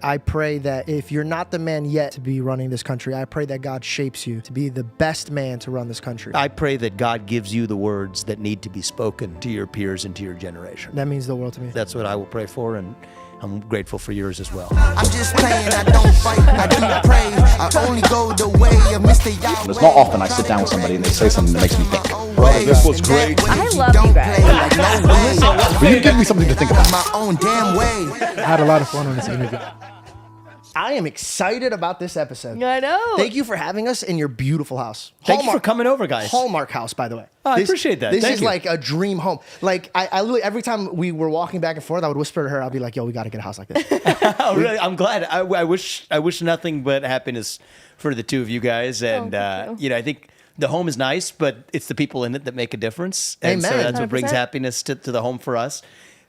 I pray that if you're not the man yet to be running this country, I pray that God shapes you to be the best man to run this country. I pray that God gives you the words that need to be spoken to your peers and to your generation. That means the world to me. That's what I will pray for, and I'm grateful for yours as well. I'm just playing, I don't fight, I do pray. I only go the way of Mr. Yahweh. It's not often I sit down with somebody and they say something that makes me think. Brother, this was great. I love you guys. Will you give me something to think about? My own damn way. I had a lot of fun on this interview. I am excited about this episode. I know. Thank you for having us in your beautiful house. Thank you for coming over, guys. Hallmark house, by the way. Oh, I appreciate that. This Thank is you. like a dream home. Like, I literally, every time we were walking back and forth, I would whisper to her, I'll be like, yo, we got to get a house like this. Oh, really? I'm glad. I wish nothing but happiness for the two of you guys. And, I think the home is nice, but it's the people in it that make a difference. And Amen. so that's what brings 100%. happiness to the home for us.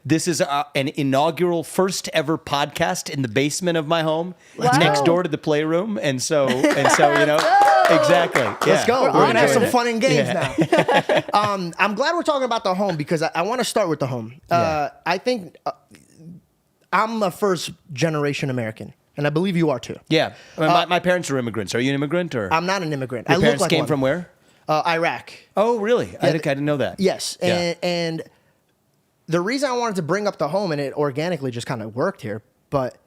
This is an inaugural first ever podcast in the basement of my home, next door to the playroom. And so exactly. Let's go. We're going to have some enjoying it. fun and games now. I'm glad we're talking about the home because I want to start with the home. I think I'm a first generation American, and I believe you are too. Yeah. I mean, my parents are immigrants. Are you an immigrant? Or I'm not an immigrant. your I parents look like came one. from where? Iraq. Oh, really? I didn't know that. Yes. Yeah. And the reason I wanted to bring up the home, and it organically just kind of worked here, but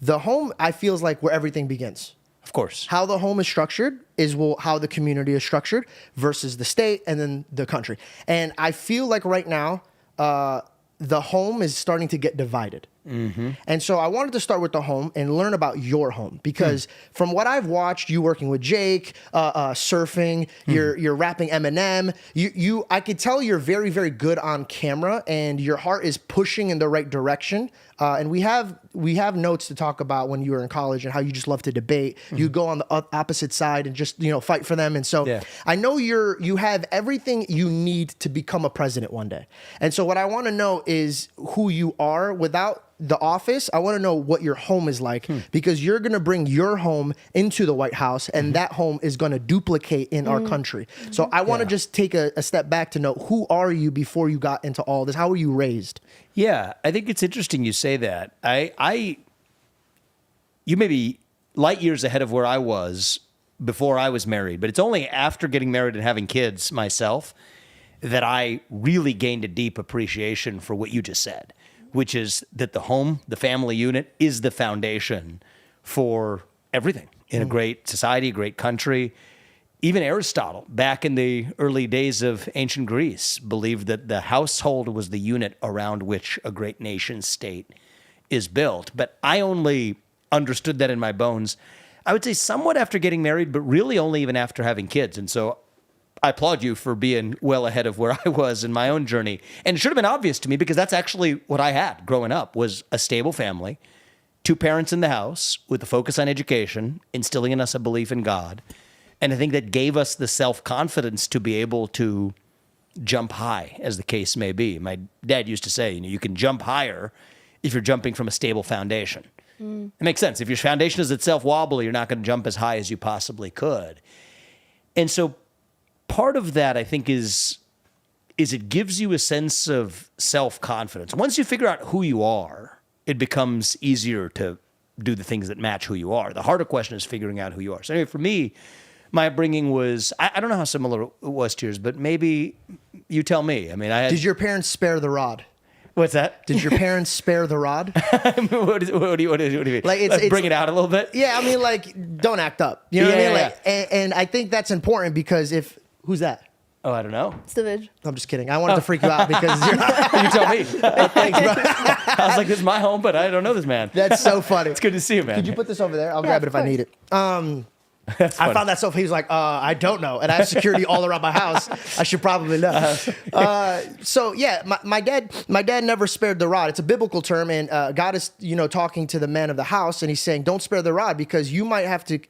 the home, I feels like where everything begins. Of course. How the home is structured is how the community is structured versus the state and then the country. And I feel like right now, the home is starting to get divided. Mm-hmm. And so I wanted to start with the home and learn about your home because from what I've watched, you working with Jake, surfing, you're rapping Eminem. I could tell you're very, very good on camera and your heart is pushing in the right direction. And we have notes to talk about when you were in college and how you just love to debate. You go on the opposite side and just fight for them. And so I know you have everything you need to become a president one day. And so what I want to know is who you are without the office. I want to know what your home is like because you're going to bring your home into the White House and that home is going to duplicate in our country. So I want to just take a step back to know who are you before you got into all this? How were you raised? Yeah, I think it's interesting you say that. You may be light years ahead of where I was before I was married, but it's only after getting married and having kids myself that I really gained a deep appreciation for what you just said, which is that the home, the family unit, is the foundation for everything in a great society, a great country. Even Aristotle, back in the early days of ancient Greece, believed that the household was the unit around which a great nation state is built. But I only understood that in my bones, I would say somewhat after getting married, but really only even after having kids. And so I applaud you for being well ahead of where I was in my own journey. And it should have been obvious to me because that's actually what I had growing up was a stable family, two parents in the house with a focus on education, instilling in us a belief in God. And I think that gave us the self-confidence to be able to jump high, as the case may be. My dad used to say, you can jump higher if you're jumping from a stable foundation. It makes sense. If your foundation is itself wobbly, you're not going to jump as high as you possibly could. And so part of that, I think, is it gives you a sense of self-confidence. Once you figure out who you are, it becomes easier to do the things that match who you are. The harder question is figuring out who you are. So anyway, for me, my upbringing was, I don't know how similar it was to yours, but maybe you tell me. I mean, Did your parents spare the rod? What's that? Did your parents spare the rod? What do you mean? Like Let's bring it out a little bit? Yeah, I mean, like, don't act up. You know what I mean? Like, and I think that's important because who's that? Oh, I don't know. It's the Vidge. I'm just kidding. I wanted to freak you out because you're not. You tell me. Thanks, bro. I was like, this is my home, but I don't know this man. That's so funny. It's good to see you, man. Could you put this over there? I'll grab it if I need it. That's I funny. found that so funny. He was like, I don't know. And I have security all around my house. I should probably know. So yeah, my dad never spared the rod. It's a biblical term. And God is, talking to the man of the house and he's saying, don't spare the rod because you might have to,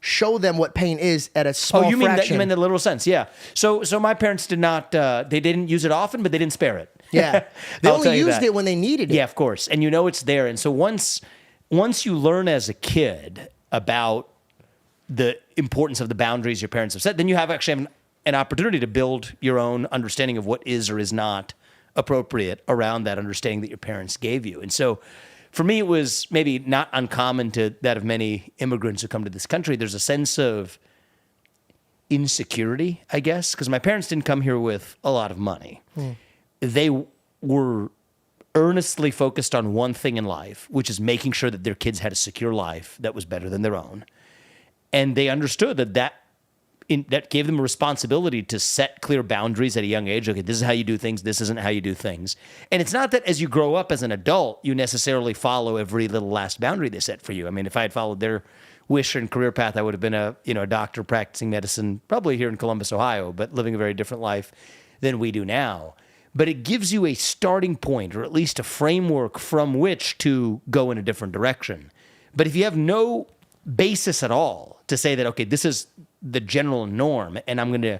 show them what pain is at a small you mean fraction. that? You mean the literal sense? Yeah. So my parents did not. They didn't use it often, but they didn't spare it. Yeah, they I'll only tell you used that. it when they needed it. Yeah, of course, and it's there. And so once you learn as a kid about the importance of the boundaries your parents have set, then you actually have an opportunity to build your own understanding of what is or is not appropriate around that understanding that your parents gave you. And so for me, it was maybe not uncommon to that of many immigrants who come to this country. There's a sense of insecurity, I guess, because my parents didn't come here with a lot of money. They were earnestly focused on one thing in life, which is making sure that their kids had a secure life that was better than their own. And they understood that gave them a responsibility to set clear boundaries at a young age. Okay, this is how you do things. This isn't how you do things. And it's not that as you grow up as an adult, you necessarily follow every little last boundary they set for you. I mean, if I had followed their wish and career path, I would have been a doctor practicing medicine, probably here in Columbus, Ohio, but living a very different life than we do now. But it gives you a starting point, or at least a framework from which to go in a different direction. But if you have no basis at all to say that, okay, this is the general norm, and I'm going to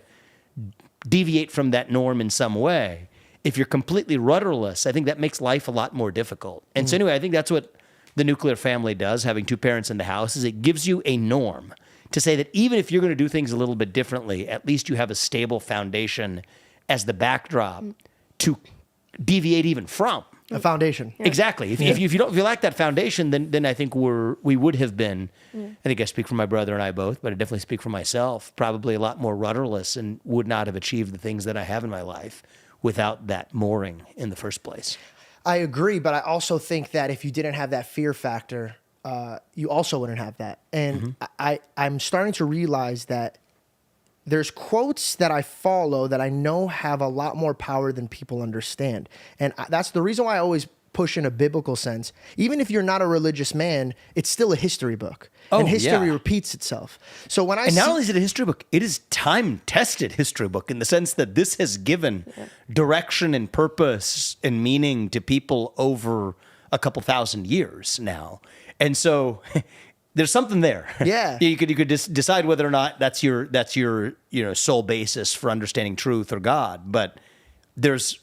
deviate from that norm in some way, if you're completely rudderless, I think that makes life a lot more difficult. And so anyway, I think that's what the nuclear family does, having two parents in the house, is it gives you a norm to say that even if you're going to do things a little bit differently, at least you have a stable foundation as the backdrop to deviate even from. A foundation. Exactly. If you lack that foundation, then I think we would have been. I think I speak for my brother and I both, but I definitely speak for myself. Probably a lot more rudderless and would not have achieved the things that I have in my life without that mooring in the first place. I agree, but I also think that if you didn't have that fear factor, you also wouldn't have that. And I'm starting to realize that there's quotes that I follow that I know have a lot more power than people understand. And that's the reason why I always push in a biblical sense. Even if you're not a religious man, it's still a history book. And history repeats itself. So when not only is it a history book, it is time-tested history book in the sense that this has given direction and purpose and meaning to people over a couple thousand years now. And so there's something there. Yeah. You could decide whether or not that's your sole basis for understanding truth or God, but there's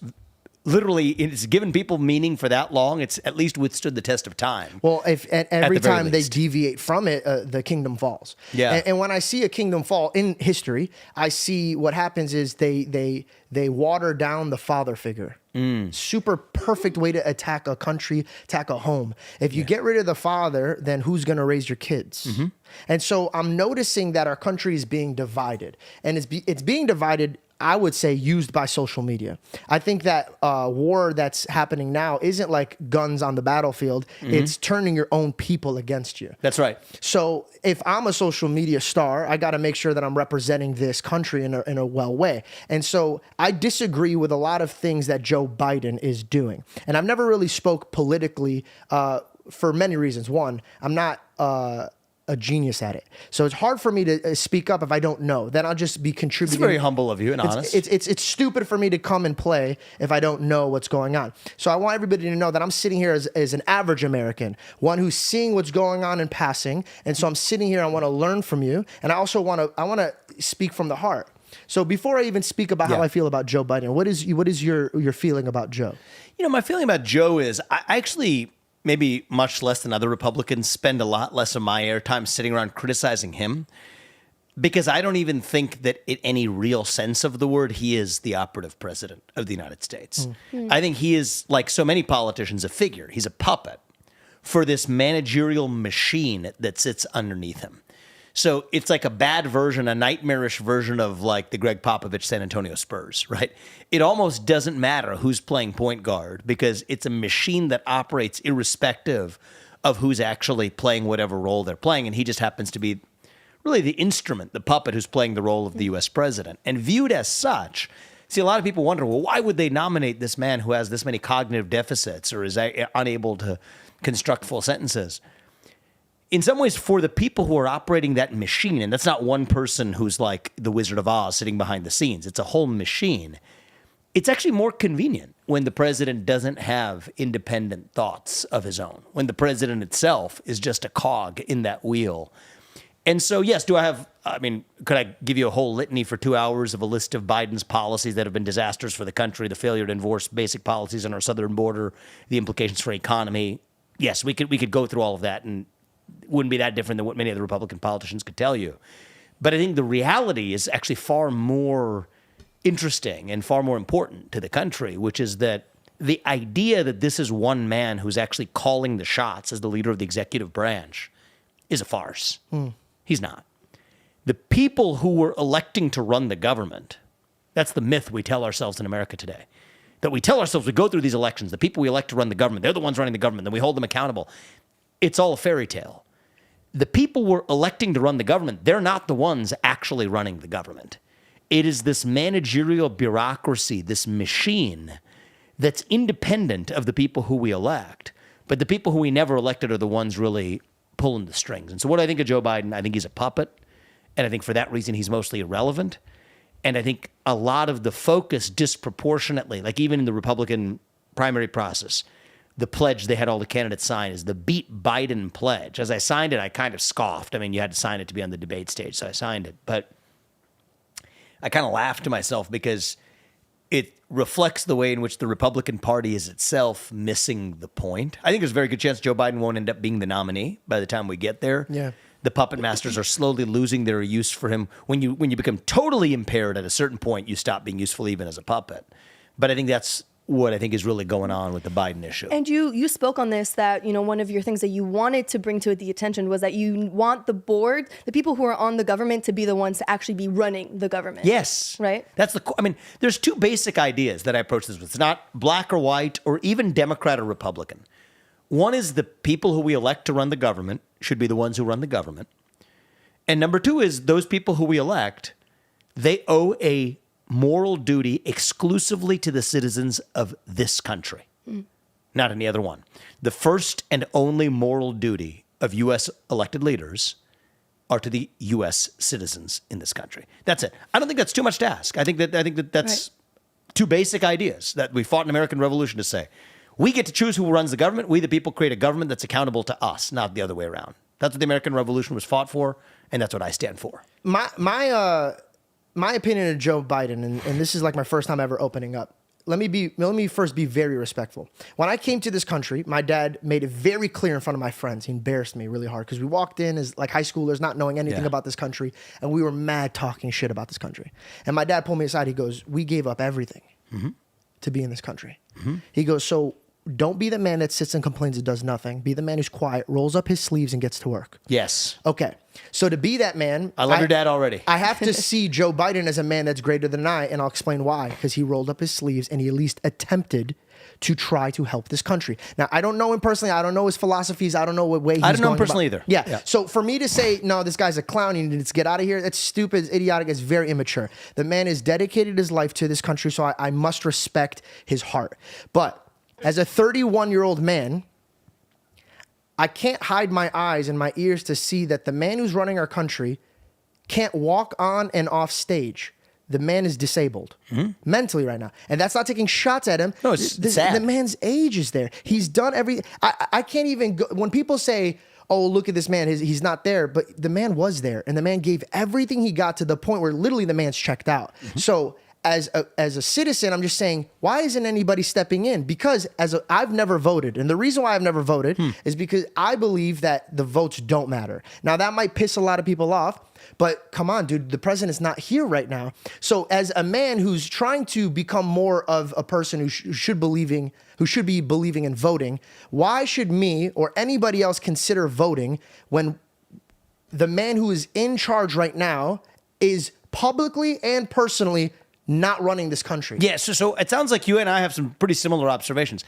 literally, it's given people meaning for that long. It's at least withstood the test of time. Well, if every time they deviate from it, the kingdom falls. Yeah. And when I see a kingdom fall in history, I see what happens is they water down the father figure. Super perfect way to attack a country, attack a home. If you get rid of the father, then who's going to raise your kids? And so I'm noticing that our country is being divided, and it's being divided, I would say, used by social media. I think that war that's happening now isn't like guns on the battlefield. It's turning your own people against you. That's right. So if I'm a social media star, I got to make sure that I'm representing this country in a well way. And so I disagree with a lot of things that Joe Biden is doing. And I've never really spoke politically for many reasons. One, I'm not a genius at it. So it's hard for me to speak up if I don't know. Then I'll just be contributing. It's very humble of you and honest. It's stupid for me to come and play if I don't know what's going on. So I want everybody to know that I'm sitting here as an average American, one who's seeing what's going on in passing. And so I'm sitting here, I want to learn from you. And I also want to speak from the heart. So before I even speak about how I feel about Joe Biden, what is your feeling about Joe? My feeling about Joe is I actually, maybe much less than other Republicans, spend a lot less of my airtime sitting around criticizing him, because I don't even think that in any real sense of the word, he is the operative president of the United States. I think he is, like so many politicians, a figure. He's a puppet for this managerial machine that sits underneath him. So it's like a bad version, a nightmarish version of like the Greg Popovich San Antonio Spurs, right? It almost doesn't matter who's playing point guard because it's a machine that operates irrespective of who's actually playing whatever role they're playing. And he just happens to be really the instrument, the puppet who's playing the role of the U.S. president. And viewed as such, see, a lot of people wonder, well, why would they nominate this man who has this many cognitive deficits or is unable to construct full sentences? In some ways, for the people who are operating that machine, and that's not one person who's like the Wizard of Oz sitting behind the scenes, it's a whole machine, it's actually more convenient when the president doesn't have independent thoughts of his own, when the president itself is just a cog in that wheel. And so, yes, could I give you a whole litany for 2 hours of a list of Biden's policies that have been disasters for the country, the failure to enforce basic policies on our southern border, the implications for economy? Yes, we could go through all of that, and wouldn't be that different than what many other Republican politicians could tell you. But I think the reality is actually far more interesting and far more important to the country, which is that the idea that this is one man who's actually calling the shots as the leader of the executive branch is a farce. He's not. The people who were electing to run the government, that's the myth we tell ourselves in America today. That we tell ourselves, we go through these elections, the people we elect to run the government, they're the ones running the government, then we hold them accountable. It's all a fairy tale. The people we're electing to run the government, they're not the ones actually running the government. It is this managerial bureaucracy, this machine that's independent of the people who we elect, but the people who we never elected are the ones really pulling the strings. And so what do I think of Joe Biden? I think he's a puppet, and I think for that reason he's mostly irrelevant. And I think a lot of the focus disproportionately, like even in the Republican primary process, the pledge they had all the candidates sign is the Beat Biden pledge. As I signed it, I kind of scoffed. I mean, you had to sign it to be on the debate stage, so I signed it. But I kind of laughed to myself because it reflects the way in which the Republican Party is itself missing the point. I think there's a very good chance Joe Biden won't end up being the nominee by the time we get there. Yeah. The puppet masters are slowly losing their use for him. When you become totally impaired at a certain point, you stop being useful even as a puppet. But I think that's what I think is really going on with the Biden issue. And you spoke on this, that, you know, one of your things that you wanted to bring to the attention was that you want the board, the people who are on the government, to be the ones to actually be running the government. Yes. Right? I mean, there's two basic ideas that I approach this with. It's not black or white or even Democrat or Republican. One is the people who we elect to run the government should be the ones who run the government. And number two is those people who we elect, they owe a moral duty exclusively to the citizens of this country, not any other one. The first and only moral duty of U.S. elected leaders are to the U.S. citizens in this country. That's it. I don't think that's too much to ask. I think that that's two basic ideas that we fought in the American Revolution to say. We get to choose who runs the government. We, the people, create a government that's accountable to us, not the other way around. That's what the American Revolution was fought for, and that's what I stand for. My opinion of Joe Biden, and this is like my first time ever opening up. Let me first be very respectful. When I came to this country, my dad made it very clear in front of my friends. He embarrassed me really hard because we walked in as like high schoolers, not knowing anything about this country, and we were mad talking shit about this country. And my dad pulled me aside. He goes, "We gave up everything to be in this country." He goes, "So don't be the man that sits and complains and does nothing. Be the man who's quiet, rolls up his sleeves, and gets to work." Yes. Okay. So to be that man, I love your dad already. I have to see Joe Biden as a man that's greater than I, and I'll explain why. Because he rolled up his sleeves and he at least attempted to try to help this country. Now, I don't know him personally. I don't know his philosophies. I don't know what way he's going. I don't know him personally either. Yeah. So for me to say, no, this guy's a clown, he needs to get out of here, that's stupid, it's idiotic, it's very immature. The man has dedicated his life to this country, so I must respect his heart. But as a 31-year-old man, I can't hide my eyes and my ears to see that the man who's running our country can't walk on and off stage. The man is disabled mentally right now. And that's not taking shots at him. No, it's sad. The man's age is there. He's done everything. I can't even go. When people say, oh, look at this man, he's not there. But the man was there. And the man gave everything he got to the point where literally the man's checked out. So as a citizen, I'm just saying, why isn't anybody stepping in? Because I've never voted. And the reason why I've never voted is because I believe that the votes don't matter. Now, that might piss a lot of people off, but come on, dude, the president's not here right now. So as a man who's trying to become more of a person who should be believing in voting, why should me or anybody else consider voting when the man who is in charge right now is publicly and personally not running this country? Yeah, so it sounds like you and I have some pretty similar observations.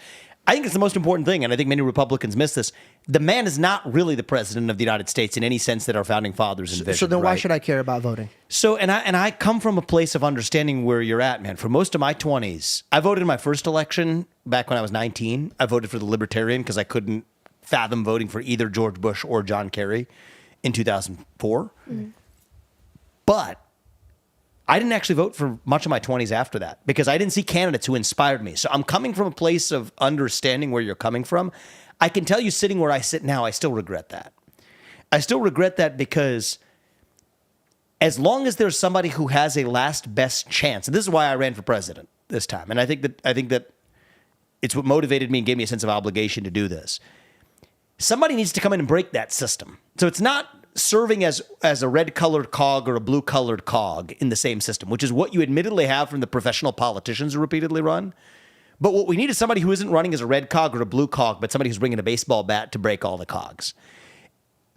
I think it's the most important thing, and I think many Republicans miss this. The man is not really the president of the United States in any sense that our founding fathers envisioned. So then why should I care about voting? So, and I come from a place of understanding where you're at, man. For most of my 20s, I voted in my first election back when I was 19. I voted for the Libertarian because I couldn't fathom voting for either George Bush or John Kerry in 2004. But I didn't actually vote for much of my 20s after that because I didn't see candidates who inspired me. So I'm coming from a place of understanding where you're coming from. I can tell you, sitting where I sit now, I still regret that. I still regret that because as long as there's somebody who has a last best chance, and this is why I ran for president this time, and I think that it's what motivated me and gave me a sense of obligation to do this. Somebody needs to come in and break that system. So it's not serving as a red-colored cog or a blue-colored cog in the same system, which is what you admittedly have from the professional politicians who repeatedly run. But what we need is somebody who isn't running as a red cog or a blue cog, but somebody who's bringing a baseball bat to break all the cogs.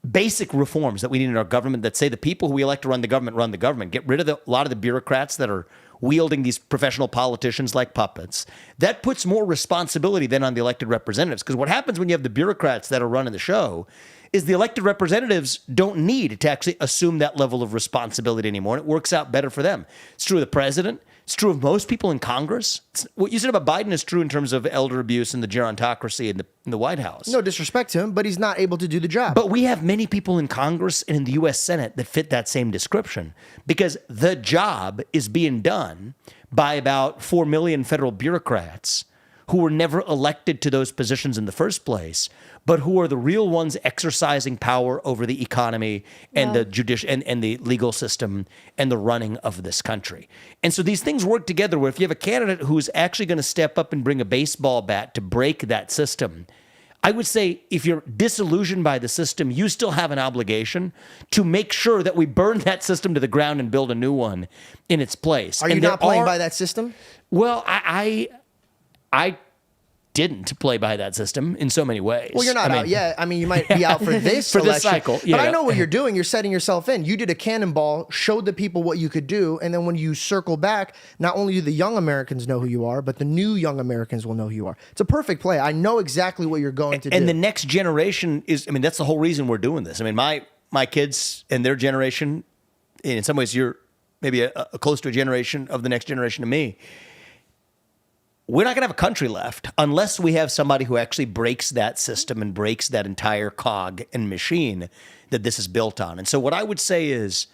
Basic reforms that we need in our government that say the people who we elect to run the government run the government. Get rid of a lot of the bureaucrats that are wielding these professional politicians like puppets. That puts more responsibility then on the elected representatives. Because what happens when you have the bureaucrats that are running the show is the elected representatives don't need to actually assume that level of responsibility anymore. And it works out better for them. It's true of the president. It's true of most people in Congress. What you said about Biden is true in terms of elder abuse and the gerontocracy in the White House. No disrespect to him, but he's not able to do the job. But we have many people in Congress and in the U.S. Senate that fit that same description because the job is being done by about 4 million federal bureaucrats who were never elected to those positions in the first place, but who are the real ones exercising power over the economy and the judicial and the legal system and the running of this country. And so these things work together where if you have a candidate who's actually going to step up and bring a baseball bat to break that system, I would say if you're disillusioned by the system, you still have an obligation to make sure that we burn that system to the ground and build a new one in its place. Are you not playing by that system? Well, I didn't play by that system in so many ways. Well, you're not out yet. I mean, you might be out for this for election, this cycle. But I know what you're doing. You're setting yourself in. You did a cannonball, showed the people what you could do, and then when you circle back, not only do the young Americans know who you are, but the new young Americans will know who you are. It's a perfect play. I know exactly what you're going to do. And the next generation is, I mean, that's the whole reason we're doing this. I mean, my kids and their generation, in some ways, you're maybe close to a generation of the next generation to me. We're not going to have a country left unless we have somebody who actually breaks that system and breaks that entire cog and machine that this is built on. And so what I would say is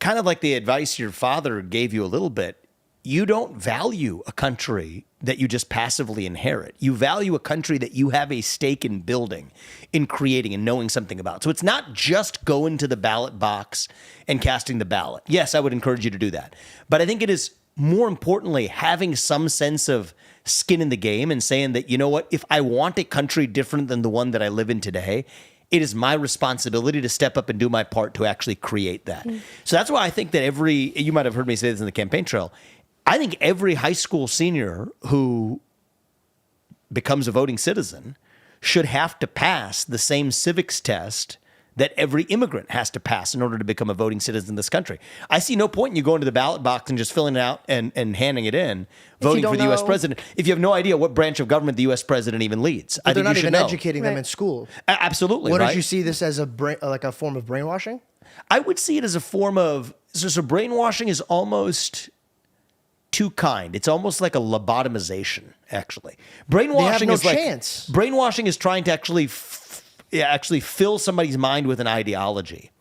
kind of like the advice your father gave you a little bit. You don't value a country that you just passively inherit. You value a country that you have a stake in building, in creating, and knowing something about. So it's not just going to the ballot box and casting the ballot. Yes, I would encourage you to do that. But I think it is more importantly, having some sense of skin in the game and saying that, you know what, if I want a country different than the one that I live in today, it is my responsibility to step up and do my part to actually create that. So that's why I think that you might have heard me say this in the campaign trail, I think every high school senior who becomes a voting citizen should have to pass the same civics test that every immigrant has to pass in order to become a voting citizen in this country. I see no point in you going to the ballot box and just filling it out and handing it in, voting for the U.S. president, if you have no idea what branch of government the U.S. president even leads. But they're not even educating them in school. Absolutely. What, did you see this as like a form of brainwashing? I would see it as a form of, so brainwashing is almost too kind. It's almost like a lobotomization, actually. Brainwashing is like chance. Brainwashing is trying to actually fill somebody's mind with an ideology.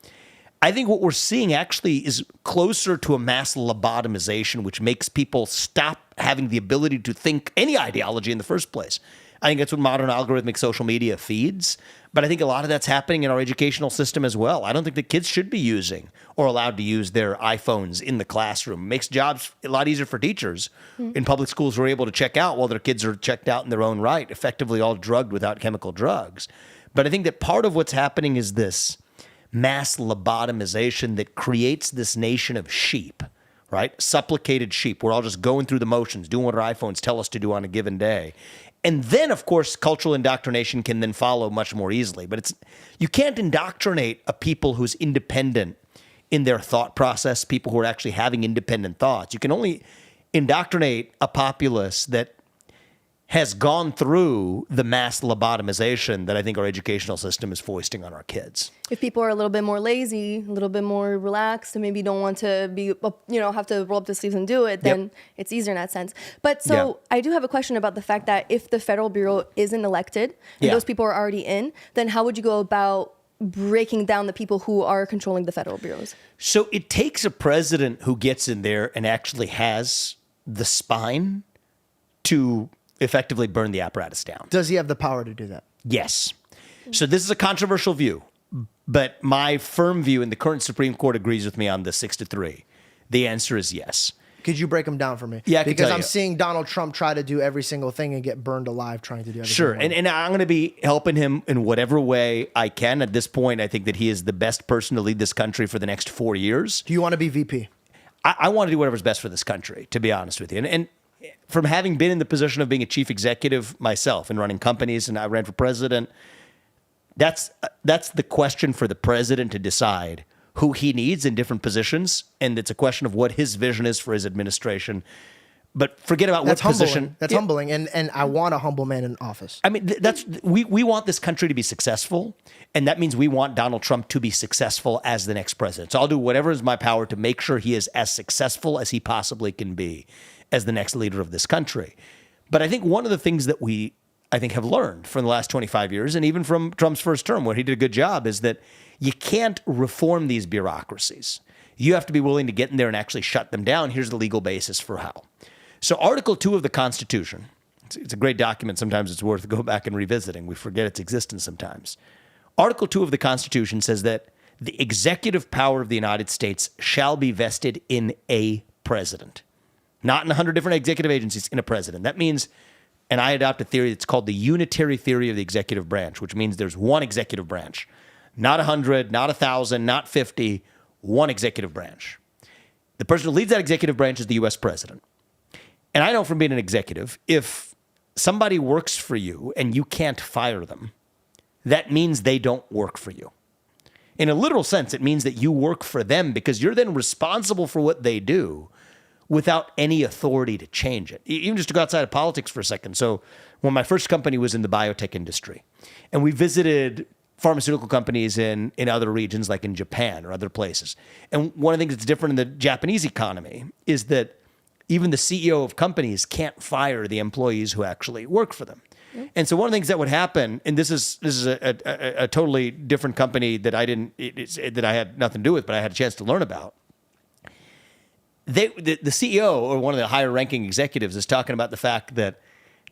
I think what we're seeing actually is closer to a mass lobotomization, which makes people stop having the ability to think any ideology in the first place. I think that's what modern algorithmic social media feeds. But I think a lot of that's happening in our educational system as well. I don't think that kids should be using or allowed to use their iPhones in the classroom. It makes jobs a lot easier for teachers in public schools who are able to check out while their kids are checked out in their own right, effectively all drugged without chemical drugs. But I think that part of what's happening is this mass lobotomization that creates this nation of sheep, right? Supplicated sheep. We're all just going through the motions, doing what our iPhones tell us to do on a given day. And then, of course, cultural indoctrination can then follow much more easily. But you can't indoctrinate a people who's independent in their thought process, people who are actually having independent thoughts. You can only indoctrinate a populace that has gone through the mass lobotomization that I think our educational system is foisting on our kids. If people are a little bit more lazy, a little bit more relaxed, and maybe don't want to be, have to roll up the sleeves and do it, then it's easier in that sense. But I do have a question about the fact that if the federal bureau isn't elected and those people are already in, then how would you go about breaking down the people who are controlling the federal bureaus? So it takes a president who gets in there and actually has the spine to effectively burn the apparatus down. Does he have the power to do that? Yes. So this is a controversial view, but my firm view, and the current Supreme Court agrees with me on this 6-3. The answer is yes. Could you break them down for me? Yeah, I can because tell I'm you. seeing Donald Trump try to do every single thing and get burned alive trying to do everything. Sure, and I'm going to be helping him in whatever way I can. At this point, I think that he is the best person to lead this country for the next 4 years. Do you want to be VP? I want to do whatever's best for this country, to be honest with you. And from having been in the position of being a chief executive myself and running companies, and I ran for president, that's the question for the president to decide who he needs in different positions, and it's a question of what his vision is for his administration. But forget about That's what humbling. position. That's humbling, and I want a humble man in office. I mean, we want this country to be successful, and that means we want Donald Trump to be successful as the next president. So I'll do whatever is in my power to make sure he is as successful as he possibly can be as the next leader of this country. But I think one of the things that I think have learned from the last 25 years, and even from Trump's first term, where he did a good job, is that you can't reform these bureaucracies. You have to be willing to get in there and actually shut them down. Here's the legal basis for how. So Article 2 of the Constitution, it's a great document. Sometimes it's worth going back and revisiting. We forget its existence sometimes. Article 2 of the Constitution says that the executive power of the United States shall be vested in a president. Not in 100 different executive agencies, in a president. That means, and I adopt a theory that's called the unitary theory of the executive branch, which means there's one executive branch. Not 100, not 1,000, not 50, one executive branch. The person who leads that executive branch is the U.S. president. And I know from being an executive, if somebody works for you and you can't fire them, that means they don't work for you. In a literal sense, it means that you work for them because you're then responsible for what they do without any authority to change it. Even just to go outside of politics for a second. So when my first company was in the biotech industry, and we visited pharmaceutical companies in other regions, like in Japan or other places. And one of the things that's different in the Japanese economy is that even the CEO of companies can't fire the employees who actually work for them. Yep. And so one of the things that would happen, and this is a totally different company that that I had nothing to do with, but I had a chance to learn about. The CEO or one of the higher ranking executives is talking about the fact that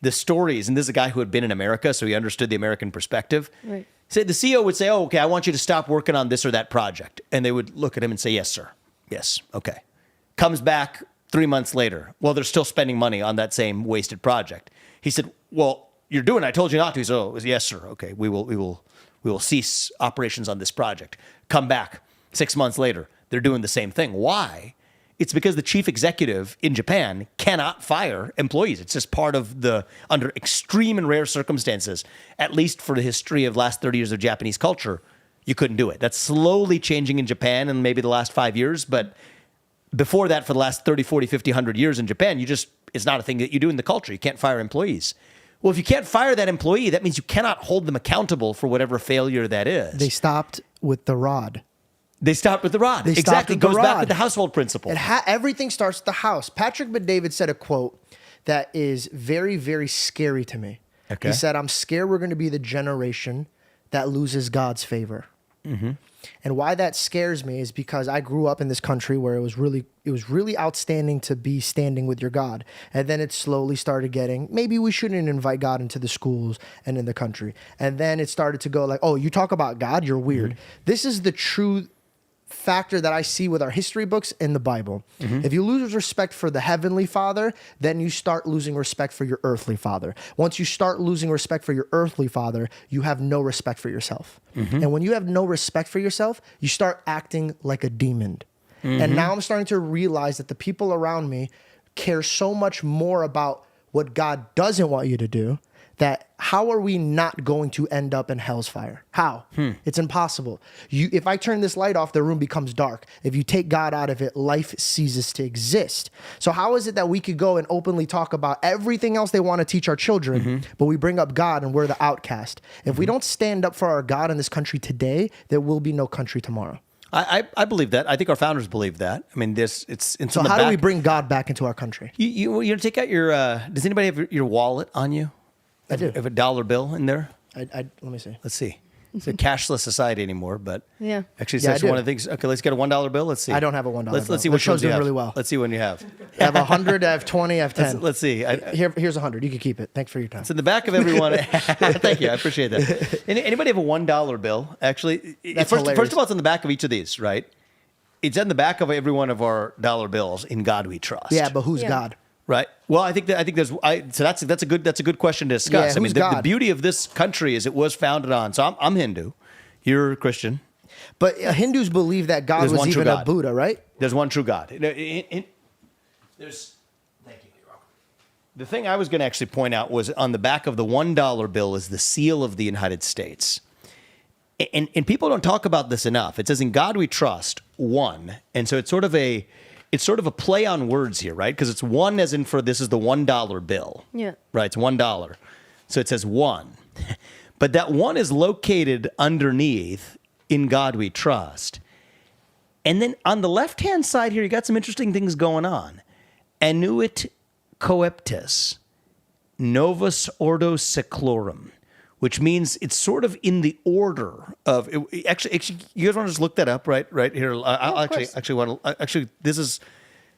the stories, and this is a guy who had been in America, so he understood the American perspective. Right. So the CEO would say, "Oh, okay, I want you to stop working on this or that project," and they would look at him and say, "Yes, sir. Yes, okay." Comes back 3 months later. Well, they're still spending money on that same wasted project. He said, "Well, you're doing it. I told you not to." He said, "Oh, yes, sir. Okay, we will cease operations on this project." Come back 6 months later. They're doing the same thing. Why? It's because the chief executive in Japan cannot fire employees. It's just part of under extreme and rare circumstances, at least for the history of the last 30 years of Japanese culture, you couldn't do it. That's slowly changing in Japan in maybe the last 5 years, but before that, for the last 30, 40, 50, 100 years in Japan, it's not a thing that you do in the culture. You can't fire employees. Well, if you can't fire that employee, that means you cannot hold them accountable for whatever failure that is. They stopped with the rod. They stopped with the rod. Exactly. It goes back to the household principle. Everything starts at the house. Patrick Bet-David said a quote that is very, very scary to me. Okay. He said, "I'm scared we're going to be the generation that loses God's favor." Mm-hmm. And why that scares me is because I grew up in this country where it was really outstanding to be standing with your God. And then it slowly started getting, maybe we shouldn't invite God into the schools and in the country. And then it started to go like, "Oh, you talk about God, you're weird." Mm-hmm. This is the true factor that I see with our history books in the Bible. Mm-hmm. If you lose respect for the heavenly Father, then you start losing respect for your earthly father. Once you start losing respect for your earthly father, you have no respect for yourself. Mm-hmm. And when you have no respect for yourself, you start acting like a demon. Mm-hmm. And now I'm starting to realize that the people around me care so much more about what God doesn't want you to do, that how are we not going to end up in hell's fire? How? It's impossible. If I turn this light off, the room becomes dark. If you take God out of it, life ceases to exist. So how is it that we could go and openly talk about everything else they want to teach our children, but we bring up God and we're the outcast? If we don't stand up for our God in this country today, there will be no country tomorrow. I believe that. I think our founders believe that. I mean, so how do we bring God back into our country? You take out your, does anybody have your wallet on you? I do. Have a dollar bill in there? Let me see. Let's see. It's a cashless society anymore, but yeah. Actually, it's actually one of the things. Okay, let's get a $1 bill. Let's see. I don't have a $1 bill. Let's see what show's you doing have. really well. Let's see what you have. I have 100, I have 20, I have 10. Let's see. Here's 100. You can keep it. Thanks for your time. It's in the back of everyone. Thank you. I appreciate that. Anybody have a $1 bill? Actually, first of all, it's on the back of each of these, right? It's on the back of every one of our dollar bills. In God we trust. Yeah, but who's God? Right. Well, I think there's. So that's a good question to discuss. Yeah, I mean, the beauty of this country is it was founded on. So I'm Hindu. You're Christian. But Hindus believe that God was even a Buddha, right? There's one true God. There's. Thank you. You're welcome. The thing I was going to actually point out was on the back of the $1 bill is the seal of the United States. And people don't talk about this enough. It says, "In God we trust," one. And so it's sort of a play on words here, right? Because it's one as in for this is the $1 bill. Yeah. Right, it's $1. So it says one. But that one is located underneath "In God we trust." And then on the left-hand side here, you got some interesting things going on. "Annuit coeptis, novus ordo seclorum," which means it's sort of in the order of. Actually, you guys want to just look that up, right? Right here.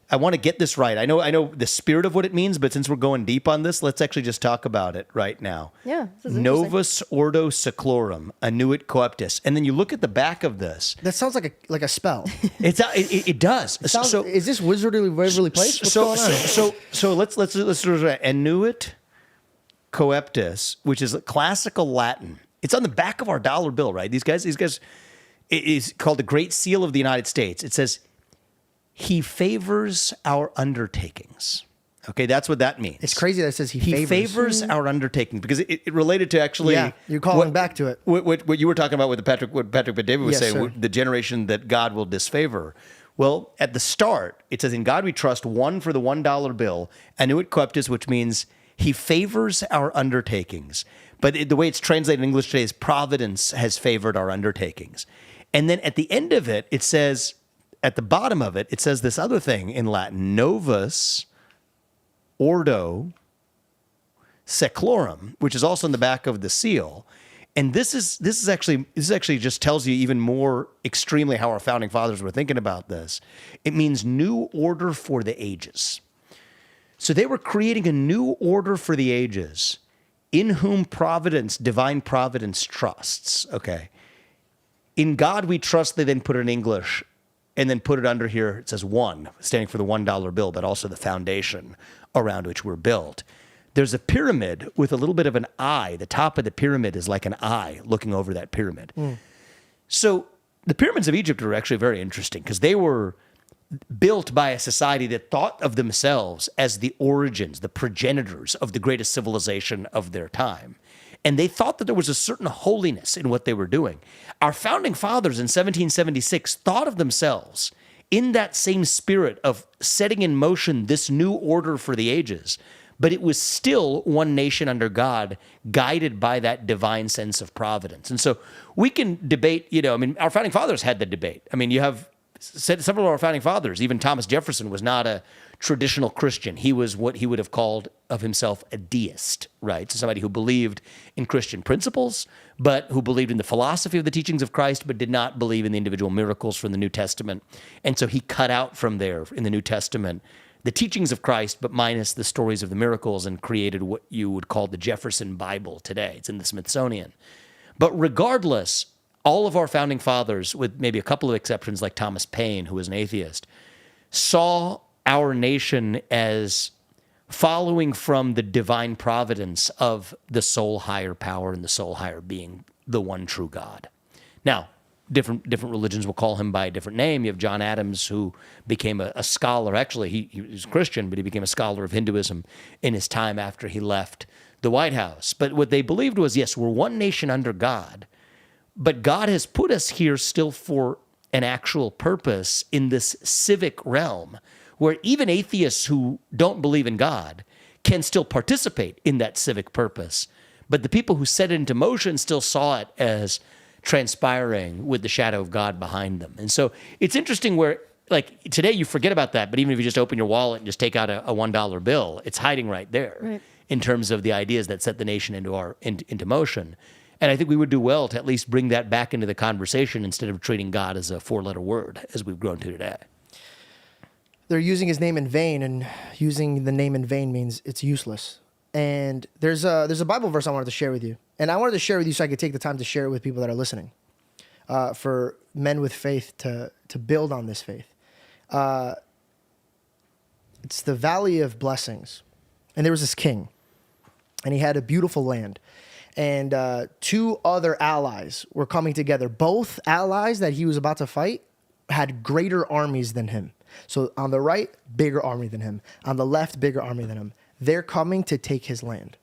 I want to get this right. I know the spirit of what it means, but since we're going deep on this, let's actually just talk about it right now. Yeah. This is Novus ordo seclorum, annuit coeptis, and then you look at the back of this. That sounds like a spell. It does. So is this Wizardly Waverly Place? What's going on? So let's annuit coeptis, which is classical Latin. It's on the back of our dollar bill, right? These guys. It is called the Great Seal of the United States. It says, "He favors our undertakings." Okay, that's what that means. It's crazy that it says he favors our undertakings because it related to actually. Yeah, you're calling back to it. What you were talking about with what Patrick David was Yes, saying, sir. the generation that God will disfavor. Well, at the start, it says, "In God we trust," one for the $1 bill, annuit coeptis, which means he favors our undertakings. But the way it's translated in English today is "Providence has favored our undertakings." And then at the end of it, it says, at the bottom of it, it says this other thing in Latin, "Novus ordo seclorum," which is also in the back of the seal. And this actually just tells you even more extremely how our founding fathers were thinking about this. It means new order for the ages. So they were creating a new order for the ages, in whom divine providence trusts. Okay. "In God we trust," they then put it in English, and then put it under here. It says one, standing for the $1 bill, but also the foundation around which we're built. There's a pyramid with a little bit of an eye. The top of the pyramid is like an eye looking over that pyramid. So the pyramids of Egypt are actually very interesting because they were built by a society that thought of themselves as the origins, the progenitors of the greatest civilization of their time. And they thought that there was a certain holiness in what they were doing. Our founding fathers in 1776 thought of themselves in that same spirit of setting in motion this new order for the ages. But it was still one nation under God, guided by that divine sense of providence. And so we can debate, our founding fathers had the debate. I mean, you have several of our founding fathers, even Thomas Jefferson was not a traditional Christian. He was what he would have called of himself a deist, right? So somebody who believed in Christian principles, but who believed in the philosophy of the teachings of Christ, but did not believe in the individual miracles from the New Testament. And so he cut out from there in the New Testament the teachings of Christ, but minus the stories of the miracles, and created what you would call the Jefferson Bible today. It's in the Smithsonian. But regardless, all of our founding fathers, with maybe a couple of exceptions like Thomas Paine, who was an atheist, saw our nation as following from the divine providence of the sole higher power and the sole higher being, the one true God. Now, different religions will call him by a different name. You have John Adams, who became a scholar. Actually, he was Christian, but he became a scholar of Hinduism in his time after he left the White House. But what they believed was, yes, we're one nation under God, but God has put us here still for an actual purpose in this civic realm, where even atheists who don't believe in God can still participate in that civic purpose. But the people who set it into motion still saw it as transpiring with the shadow of God behind them. And so it's interesting where, like, today you forget about that, but even if you just open your wallet and just take out a $1 bill, it's hiding right there in terms of the ideas that set the nation into motion. And I think we would do well to at least bring that back into the conversation instead of treating God as a four-letter word, as we've grown to today. They're using his name in vain, and using the name in vain means it's useless. And there's a Bible verse I wanted to share with you. And I wanted to share with you so I could take the time to share it with people that are listening, for men with faith to build on this faith. It's the Valley of Blessings. And there was this king, and he had a beautiful land. And two other allies were coming together. Both allies that he was about to fight had greater armies than him. So on the right, bigger army than him. On the left, bigger army than him. they're coming to take his land.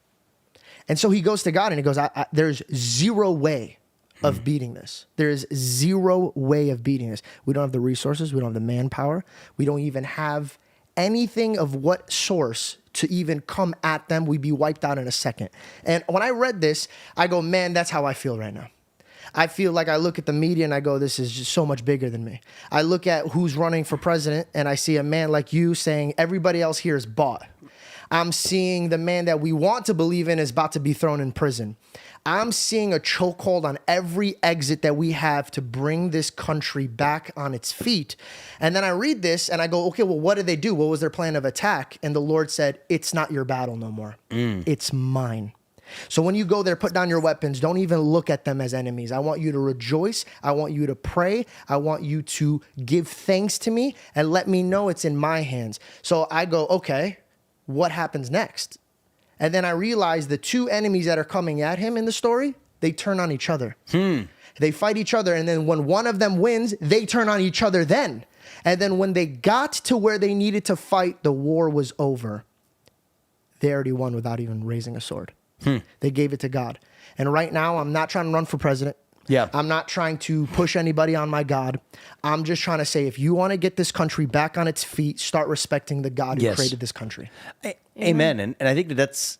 And so he goes to God and he goes, there's zero way of beating this. There is zero way of beating this. We don't have the resources. We don't have the manpower. We don't even have anything of what source to even come at them. We'd be wiped out in a second. And when I read this, I go, man, that's how I feel right now. I feel like I look at the media and I go, this is just so much bigger than me. I look at who's running for president and I see a man like you saying everybody else here is bought. I'm seeing the man that we want to believe in is about to be thrown in prison. I'm seeing a chokehold on every exit that we have to bring this country back on its feet. And then I read this and I go, okay, well, what did they do? What was their plan of attack? And the Lord said, it's not your battle no more. It's mine. So when you go there, put down your weapons. Don't even look at them as enemies. I want you to rejoice. I want you to pray. I want you to give thanks to me and let me know it's in my hands. So I go, okay, what happens next? And then I realize the two enemies that are coming at him in the story, they turn on each other. They fight each other. And then when one of them wins, they turn on each other then. And then when they got to where they needed to fight, the war was over. They already won without even raising a sword. They gave it to God. And right now, I'm not trying to run for president. Yeah. I'm not trying to push anybody on my God. I'm just trying to say, if you want to get this country back on its feet, start respecting the God who created this country. Amen. And I think that's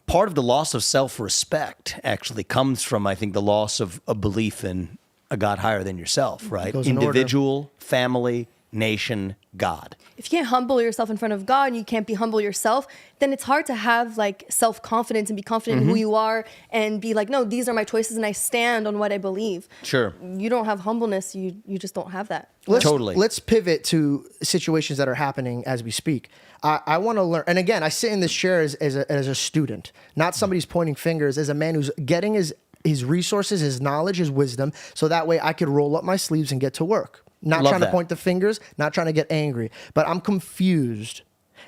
part of the loss of self-respect actually comes from, I think, the loss of a belief in a God higher than yourself, right? Goes in order. Individual, family, nation, God. If you can't humble yourself in front of God and you can't be humble yourself, then it's hard to have like self-confidence and be confident in who you are and be like, no, these are my choices and I stand on what I believe. Sure. You don't have humbleness. You just don't have that. Let's pivot to situations that are happening as we speak. I want to learn. And again, I sit in this chair as a student, not somebody who's pointing fingers, as a man who's getting his resources, his knowledge, his wisdom, so that way I could roll up my sleeves and get to work. Not trying to point the fingers, not trying to get angry, but I'm confused.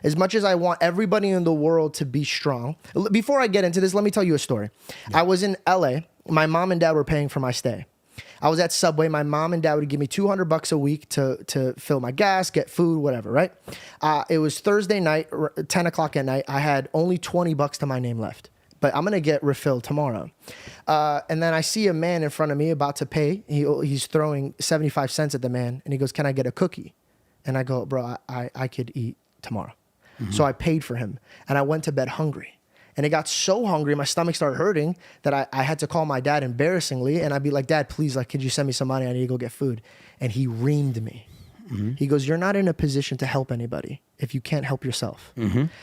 As much as I want everybody in the world to be strong. Before I get into this, let me tell you a story. Yeah. I was in LA. My mom and dad were paying for my stay. I was at Subway. My mom and dad would give me $200 a week to fill my gas, get food, whatever, right? It was Thursday night, 10 o'clock at night. I had only $20 to my name left. But I'm going to get refilled tomorrow. And then I see a man in front of me about to pay. He's throwing 75 cents at the man. And he goes, can I get a cookie? And I go, bro, I could eat tomorrow. So I paid for him. And I went to bed hungry. And it got so hungry, my stomach started hurting that I had to call my dad embarrassingly. And I'd be like, Dad, please, could you send me some money? I need to go get food. And he reamed me. He goes, you're not in a position to help anybody if you can't help yourself.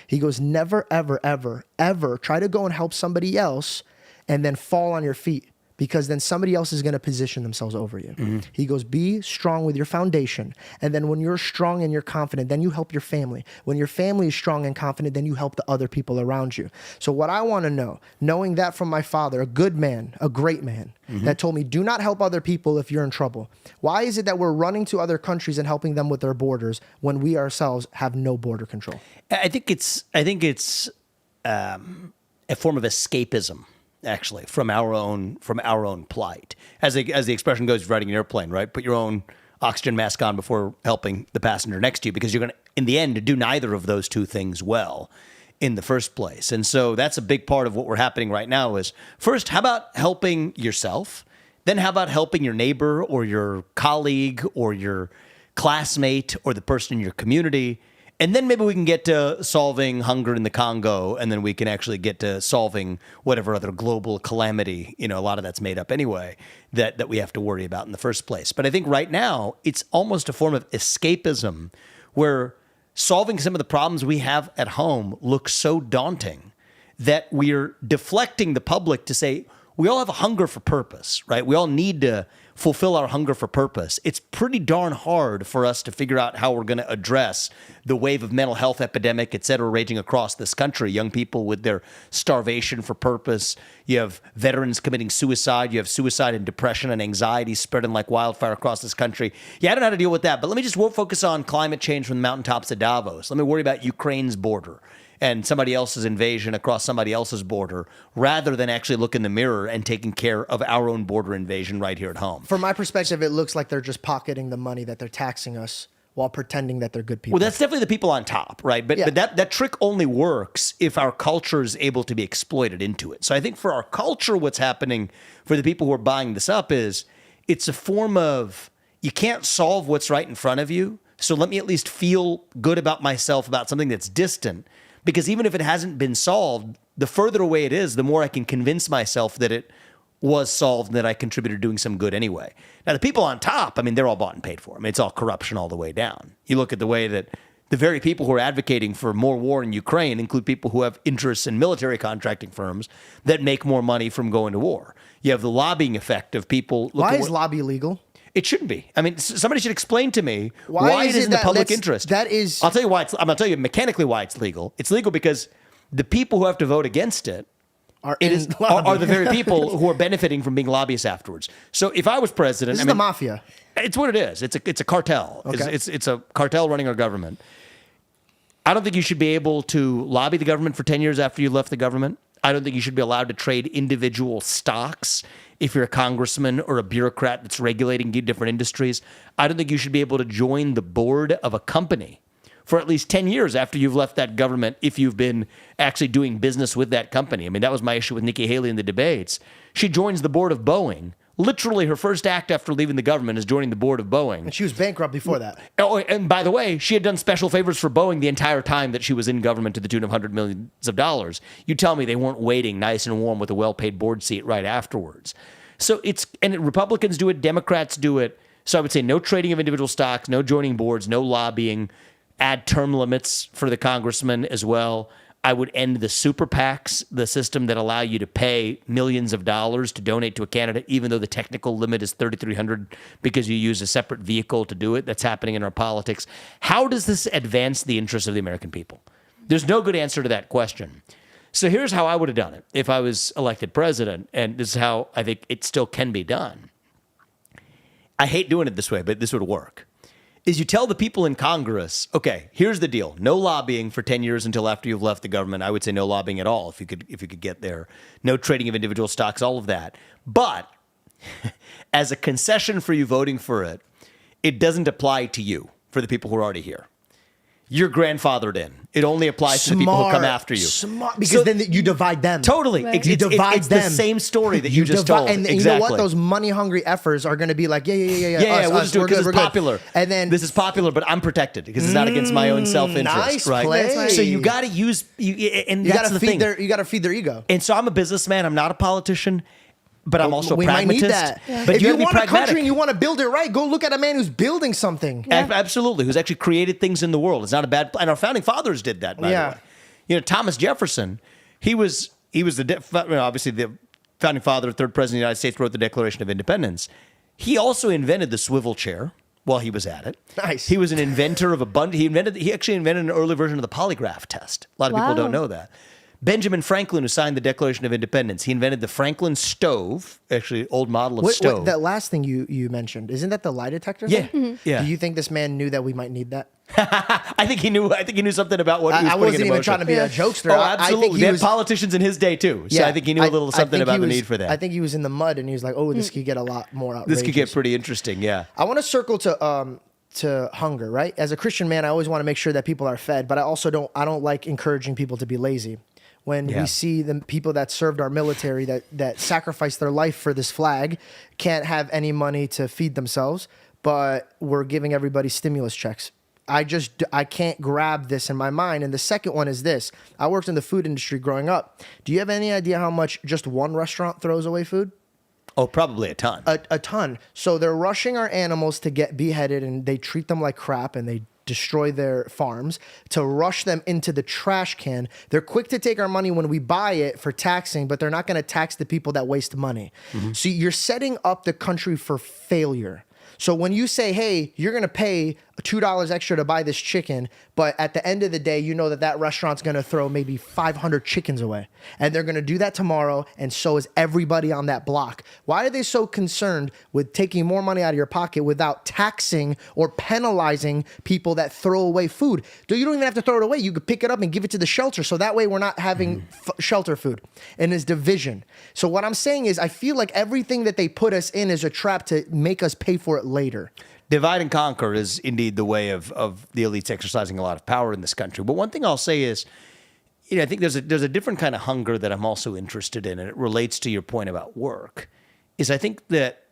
He goes, never, ever, ever, ever try to go and help somebody else and then fall on your feet, because then somebody else is going to position themselves over you. He goes, be strong with your foundation. And then when you're strong and you're confident, then you help your family. When your family is strong and confident, then you help the other people around you. So what I want to know, knowing that from my father, a good man, a great man, that told me, do not help other people if you're in trouble. Why is it that we're running to other countries and helping them with their borders when we ourselves have no border control? I think it's a form of escapism, actually, from our own plight. As the expression goes, riding an airplane, right? Put your own oxygen mask on before helping the passenger next to you, because you're going to, in the end, do neither of those two things well in the first place. And so that's a big part of what we're happening right now is, first, how about helping yourself? Then how about helping your neighbor or your colleague or your classmate or the person in your community? And then maybe we can get to solving hunger in the Congo, and then we can actually get to solving whatever other global calamity, a lot of that's made up anyway, that we have to worry about in the first place. But I think right now, it's almost a form of escapism where solving some of the problems we have at home looks so daunting that we're deflecting the public to say, we all have a hunger for purpose, right? We all need to fulfill our hunger for purpose. It's pretty darn hard for us to figure out how we're going to address the wave of mental health epidemic, et cetera, raging across this country. Young people with their starvation for purpose. You have veterans committing suicide. You have suicide and depression and anxiety spreading like wildfire across this country. Yeah, I don't know how to deal with that, but let me just focus on climate change from the mountaintops of Davos. Let me worry about Ukraine's border and somebody else's invasion across somebody else's border, rather than actually look in the mirror and taking care of our own border invasion right here at home. From my perspective, it looks like they're just pocketing the money that they're taxing us while pretending that they're good people. Well, that's definitely the people on top, right? But, Yeah. but that trick only works if our culture is able to be exploited into it. So I think for our culture, what's happening for the people who are buying this up is it's a form of, you can't solve what's right in front of you. So let me at least feel good about myself about something that's distant. Because even if it hasn't been solved, the further away it is, the more I can convince myself that it was solved and that I contributed to doing some good anyway. Now, the people on top, I mean, they're all bought and paid for. I mean, it's all corruption all the way down. You look at the way that the very people who are advocating for more war in Ukraine include people who have interests in military contracting firms that make more money from going to war. You have the lobbying effect of people. Why is lobby illegal? It shouldn't be. I mean, somebody should explain to me why it is in the public interest. That is. I'll tell you why. I'm going to tell you mechanically why it's legal. It's legal because the people who have to vote against it are the very people who are benefiting from being lobbyists afterwards. So if I was president, This is the mafia. It's what it is. It's a cartel. Okay. It's a cartel running our government. I don't think you should be able to lobby the government for 10 years after you left the government. I don't think you should be allowed to trade individual stocks if you're a congressman or a bureaucrat that's regulating different industries. I don't think you should be able to join the board of a company for at least 10 years after you've left that government if you've been actually doing business with that company. I mean, that was my issue with Nikki Haley in the debates. She joins the board of Boeing. Literally, her first act after leaving the government is joining the board of Boeing. And she was bankrupt before that. Oh, and by the way, she had done special favors for Boeing the entire time that she was in government to the tune of hundreds of millions of dollars. You tell me they weren't waiting nice and warm with a well-paid board seat right afterwards. So Republicans do it, Democrats do it. So I would say no trading of individual stocks, no joining boards, no lobbying, add term limits for the congressman as well. I would end the super PACs, the system that allow you to pay millions of dollars to donate to a candidate, even though the technical limit is $3,300 because you use a separate vehicle to do it. That's happening in our politics. How does this advance the interests of the American people? There's no good answer to that question. So here's how I would have done it if I was elected president, and this is how I think it still can be done. I hate doing it this way, but this would work. Is you tell the people in Congress, okay, here's the deal. No lobbying for 10 years until after you've left the government. I would say no lobbying at all if you could get there. No trading of individual stocks, all of that. But as a concession for you voting for it, it doesn't apply to you, for the people who are already here. You're grandfathered in. It only applies to the people who come after you. Smart, because then you divide them. Totally. Right. You divide it's them. the same story that you just told. And exactly. you know what? Those money-hungry effers are going to be like, yeah. We'll just do it because it's popular. And then this is popular, but I'm protected because it's not against my own self-interest. nice right? play. So you got to use, and you that's got to the feed thing. you got to feed their ego. And so I'm a businessman. I'm not a politician, but I'm also a we pragmatist. might need that. Yeah. But If you you have to be want a pragmatic. country and you want to build it right, go look at a man who's building something. Absolutely, who's actually created things in the world. It's not a bad. And our founding fathers did that. By the way, Thomas Jefferson, he was obviously the founding father, third president of the United States, wrote the Declaration of Independence. He also invented the swivel chair while he was at it. Nice. He was an inventor of a bunch. He actually invented an early version of the polygraph test. A lot of people don't know that. Benjamin Franklin, who signed the Declaration of Independence, he invented the Franklin stove, actually old model of stove. That last thing you mentioned, isn't that the lie detector Yeah. thing? Mhm. Yeah. Do you think this man knew that we might need that? I think he knew something about what he was I putting wasn't in even motion. trying to be a jokester. Oh, I absolutely. think They had politicians in his day too. So I think he knew a little something about the need for that. I think he was in the mud and he was like, "Oh, this could get a lot more outrageous." This could get pretty interesting. Yeah. I want to circle to hunger, right? As a Christian man, I always want to make sure that people are fed, but I don't like encouraging people to be lazy. When we see the people that served our military that sacrificed their life for this flag can't have any money to feed themselves, but we're giving everybody stimulus checks. I can't grab this in my mind. And the second one is this. I worked in the food industry growing up. Do you have any idea how much just one restaurant throws away food? Oh, probably a ton. A ton. So they're rushing our animals to get beheaded and they treat them like crap and they destroy their farms to rush them into the trash can. They're quick to take our money when we buy it for taxing, but they're not going to tax the people that waste money. Mm-hmm. So you're setting up the country for failure. So when you say, hey, you're going to pay $2 extra to buy this chicken, but at the end of the day, you know that restaurant's going to throw maybe 500 chickens away. And they're going to do that tomorrow, and so is everybody on that block. Why are they so concerned with taking more money out of your pocket without taxing or penalizing people that throw away food? You don't even have to throw it away. You could pick it up and give it to the shelter. So that way we're not having shelter food. And it's division. So what I'm saying is I feel like everything that they put us in is a trap to make us pay for it later. divide and conquer is indeed the way of the elites exercising a lot of power in this country. But one thing I'll say is, I think there's a different kind of hunger that I'm also interested in, and it relates to your point about work, is I think that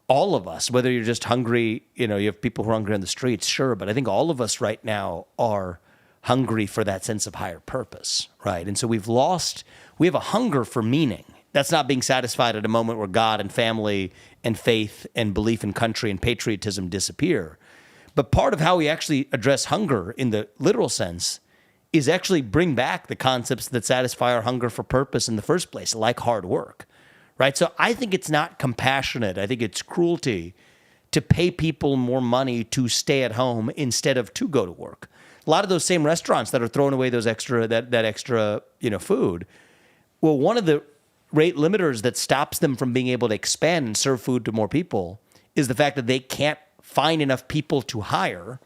all of us, whether you're just hungry, you have people who are hungry on the streets, sure, but I think all of us right now are hungry for that sense of higher purpose, right? And so we have a hunger for meaning. That's not being satisfied at a moment where God and family and faith and belief in country and patriotism disappear. But part of how we actually address hunger in the literal sense is actually bring back the concepts that satisfy our hunger for purpose in the first place, like hard work, right? So I think it's not compassionate. I think it's cruelty to pay people more money to stay at home instead of to go to work. A lot of those same restaurants that are throwing away those extra food. Well, one of the rate limiters that stops them from being able to expand and serve food to more people is the fact that they can't find enough people to hire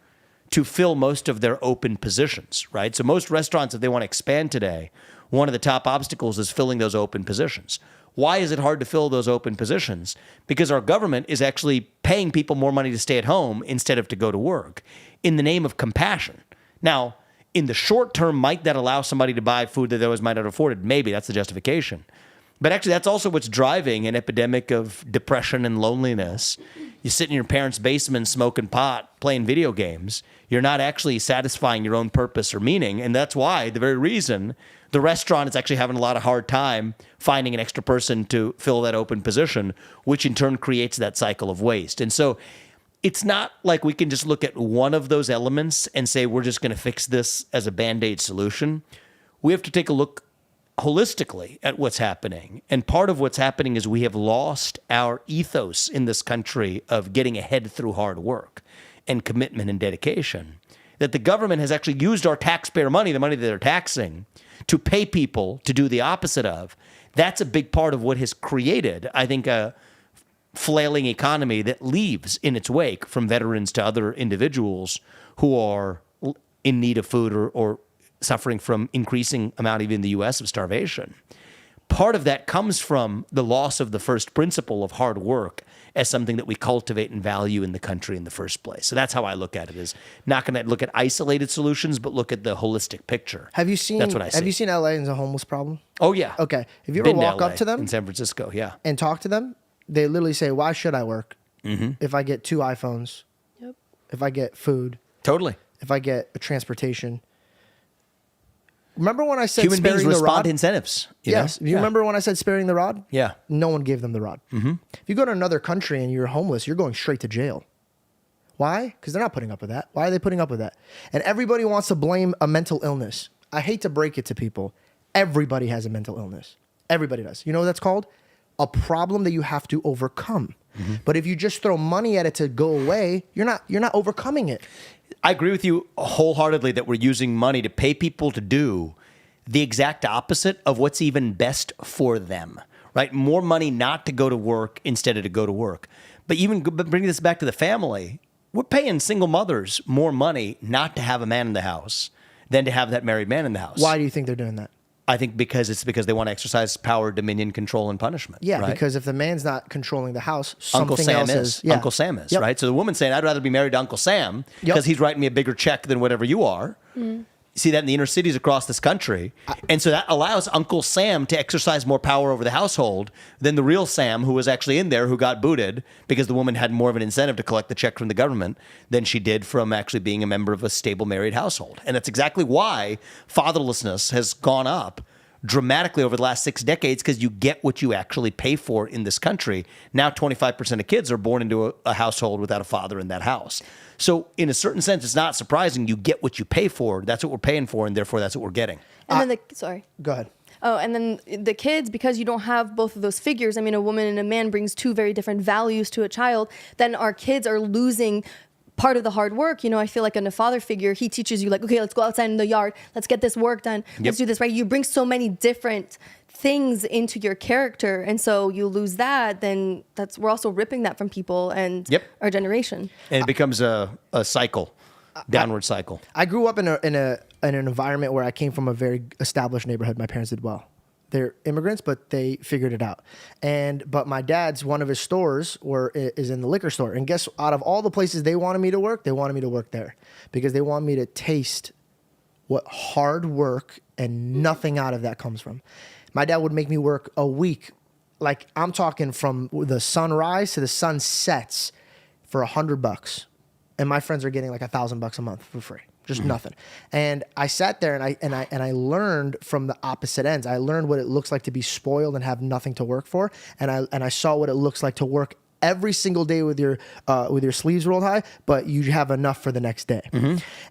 to fill most of their open positions, right? So most restaurants, if they want to expand today, one of the top obstacles is filling those open positions. Why is it hard to fill those open positions? Because our government is actually paying people more money to stay at home instead of to go to work in the name of compassion. Now, in the short term, might that allow somebody to buy food that they otherwise might not have afforded? Maybe that's the justification. But actually, that's also what's driving an epidemic of depression and loneliness. You sit in your parents' basement smoking pot, playing video games. You're not actually satisfying your own purpose or meaning. And that's why, the very reason, the restaurant is actually having a lot of hard time finding an extra person to fill that open position, which in turn creates that cycle of waste. And so it's not like we can just look at one of those elements and say we're just going to fix this as a Band-Aid solution. We have to take a look holistically at what's happening. And part of what's happening is we have lost our ethos in this country of getting ahead through hard work and commitment and dedication. That the government has actually used our taxpayer money, the money that they're taxing, to pay people to do the opposite of. That's a big part of what has created, I think, a flailing economy that leaves in its wake from veterans to other individuals who are in need of food or suffering from increasing amount, even in the U.S., of starvation. Part of that comes from the loss of the first principle of hard work as something that we cultivate and value in the country in the first place. So that's how I look at it, is not going to look at isolated solutions, but look at the holistic picture. Have you seen? That's what I see. Have you seen LA as a homeless problem? Oh, yeah. Okay. If you ever Been walk LA, up to them in San Francisco, yeah, and talk to them, they literally say, "Why should I work if I get 2 iPhones? Yep. If I get food? totally. If I get a transportation?" Remember when I said Human sparing beings the respond rod? to incentives. Yes. You remember when I said sparing the rod? Yeah. No one gave them the rod. If you go to another country and you're homeless, you're going straight to jail. Why? Because they're not putting up with that. Why are they putting up with that? And everybody wants to blame a mental illness. I hate to break it to people. Everybody has a mental illness. Everybody does. You know what that's called? A problem that you have to overcome. But if you just throw money at it to go away, you're not overcoming it. I agree with you wholeheartedly that we're using money to pay people to do the exact opposite of what's even best for them, right? More money not to go to work instead of to go to work. But even bringing this back to the family, we're paying single mothers more money not to have a man in the house than to have that married man in the house. Why do you think they're doing that? I think because they want to exercise power, dominion, control, and punishment. Yeah, right? because if the man's not controlling the house, Uncle something Sam else is. Yeah. Uncle Sam is, Yep. right? So the woman's saying, I'd rather be married to Uncle Sam because he's writing me a bigger check than whatever you are. You see that in the inner cities across this country. And so that allows Uncle Sam to exercise more power over the household than the real Sam, who was actually in there, who got booted because the woman had more of an incentive to collect the check from the government than she did from actually being a member of a stable married household. And that's exactly why fatherlessness has gone up dramatically over the last 6 decades, because you get what you actually pay for in this country. Now 25% of kids are born into a household without a father in that house. So in a certain sense, it's not surprising. You get what you pay for. That's what we're paying for, and therefore that's what we're getting. And then sorry. Go ahead. Oh, and then the kids, because you don't have both of those figures. I mean, a woman and a man brings 2 very different values to a child. Then our kids are losing part of the hard work. You know, I feel like in a father figure, he teaches you like, okay, let's go outside in the yard. Let's get this work done. Let's do this, right? You bring so many different things into your character. And so you lose that, then we're also ripping that from people and our generation. And it becomes a cycle, downward cycle. I grew up in an environment where I came from a very established neighborhood. My parents did well. They're immigrants, but they figured it out. But my dad's, one of his stores is in the liquor store. And guess, out of all the places they wanted me to work, they wanted me to work there because they want me to taste what hard work and nothing out of that comes from. My dad would make me work a week. Like, I'm talking from the sunrise to the sun sets for $100. And my friends are getting like $1,000 a month for free. Just nothing. And I sat there and I learned from the opposite ends. I learned what it looks like to be spoiled and have nothing to work for. And I saw what it looks like to work every single day with your sleeves rolled high, but you have enough for the next day.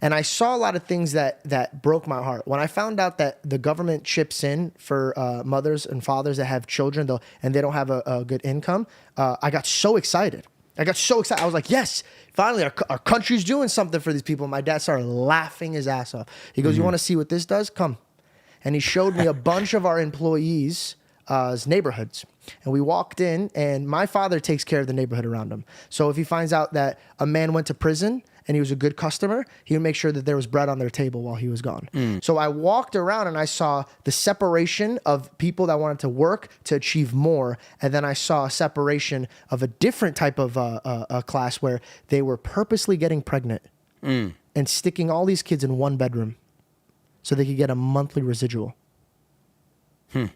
And I saw a lot of things that broke my heart. When I found out that the government chips in for mothers and fathers that have children and they don't have a good income, I got so excited. I was like, yes, finally, our country's doing something for these people. My dad started laughing his ass off. He goes, you want to see what this does? Come. And he showed me a bunch of our employees' neighborhoods. And we walked in, and my father takes care of the neighborhood around him. So if he finds out that a man went to prison and he was a good customer, he would make sure that there was bread on their table while he was gone. So I walked around and I saw the separation of people that wanted to work to achieve more. And then I saw a separation of a different type of a class where they were purposely getting pregnant and sticking all these kids in one bedroom so they could get a monthly residual.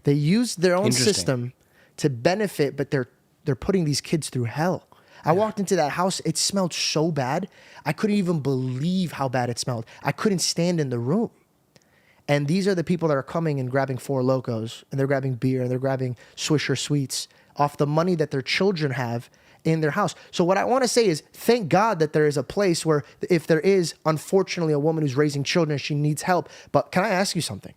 They used their own system to benefit, but they're putting these kids through hell. I walked into that house. It smelled so bad. I couldn't even believe how bad it smelled. I couldn't stand in the room. And these are the people that are coming and grabbing Four Locos, and they're grabbing beer, and they're grabbing Swisher Sweets off the money that their children have in their house. So what I want to say is, thank God that there is a place where if there is, unfortunately, a woman who's raising children, she needs help. But can I ask you something?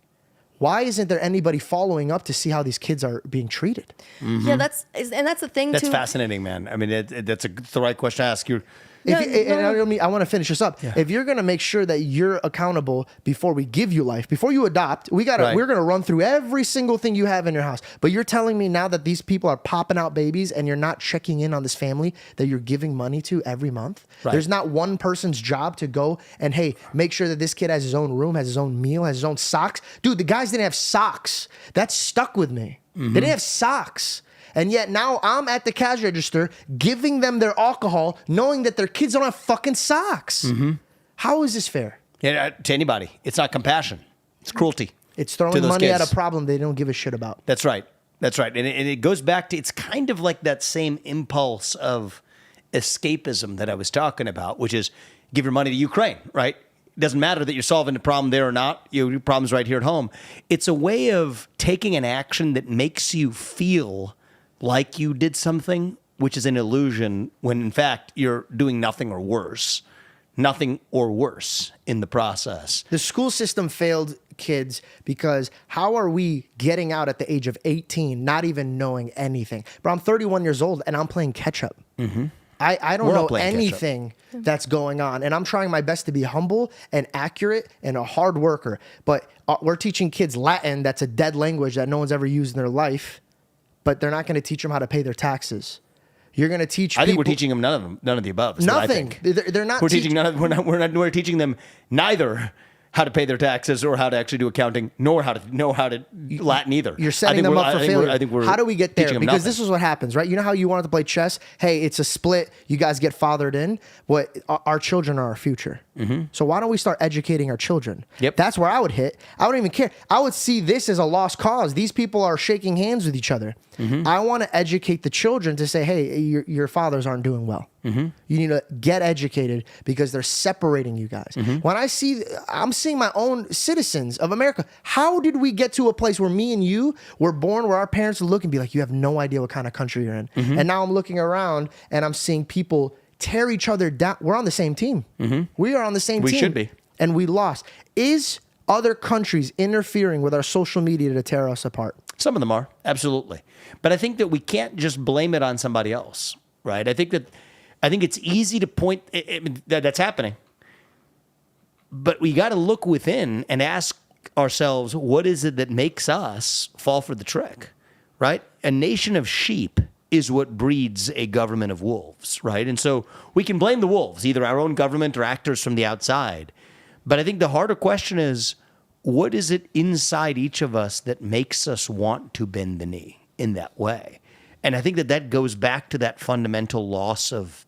Why isn't there anybody following up to see how these kids are being treated? Yeah, that's the thing. That's fascinating, man. I mean, that's the right question to ask you. I want to finish this up. Yeah. If you're going to make sure that you're accountable before we give you life, before you adopt, we're going to run through every single thing you have in your house. But you're telling me now that these people are popping out babies and you're not checking in on this family that you're giving money to every month. Right. There's not one person's job to go and, hey, make sure that this kid has his own room, has his own meal, has his own socks. Dude, the guys didn't have socks. That stuck with me. They didn't have socks. And yet now I'm at the cash register giving them their alcohol, knowing that their kids don't have fucking socks. How is this fair? Yeah, to anybody. It's not compassion. It's cruelty. It's throwing money at a problem they don't give a shit about. That's right. That's right. And it goes back to, it's kind of like that same impulse of escapism that I was talking about, which is give your money to Ukraine, right? It doesn't matter that you're solving the problem there or not. Your problem's right here at home. It's a way of taking an action that makes you feel like you did something, which is an illusion, when in fact you're doing nothing or worse in the process. The school system failed kids because how are we getting out at the age of 18, not even knowing anything? But I'm 31 years old and I'm playing catch up. I don't know anything that's going on. And I'm trying my best to be humble and accurate and a hard worker. But we're teaching kids Latin. That's a dead language that no one's ever used in their life. But they're not going to teach them how to pay their taxes. You're going to teach people. I think we're teaching them none of the above. Nothing. They're not. We're teaching none of. We're teaching them neither how to pay their taxes or how to actually do accounting, nor how to know how to Latin either. You're setting them up for failure. I think we're how do we get there? Because this nothing. is what happens, right? You know how you wanted to play chess? Hey, it's a split. You guys get fathered in. What our children are our future. So why don't we start educating our children? Yep. That's where I would hit. I wouldn't even care. I would see this as a lost cause. These people are shaking hands with each other. I want to educate the children to say, hey, your fathers aren't doing well. You need to get educated because they're separating you guys. When I'm seeing my own citizens of America. How did we get to a place where me and you were born, where our parents would look and be like, you have no idea what kind of country you're in. And now I'm looking around and I'm seeing people tear each other down. We're on the same team. We are on the same team. We should be. And we lost. Is other countries interfering with our social media to tear us apart? Some of them are, absolutely. But I think that we can't just blame it on somebody else, right? I think it's easy to point that's happening. But we got to look within and ask ourselves, what is it that makes us fall for the trick, right? A nation of sheep is what breeds a government of wolves, right? And so we can blame the wolves, either our own government or actors from the outside. But I think the harder question is, what is it inside each of us that makes us want to bend the knee in that way? And I think that goes back to that fundamental loss of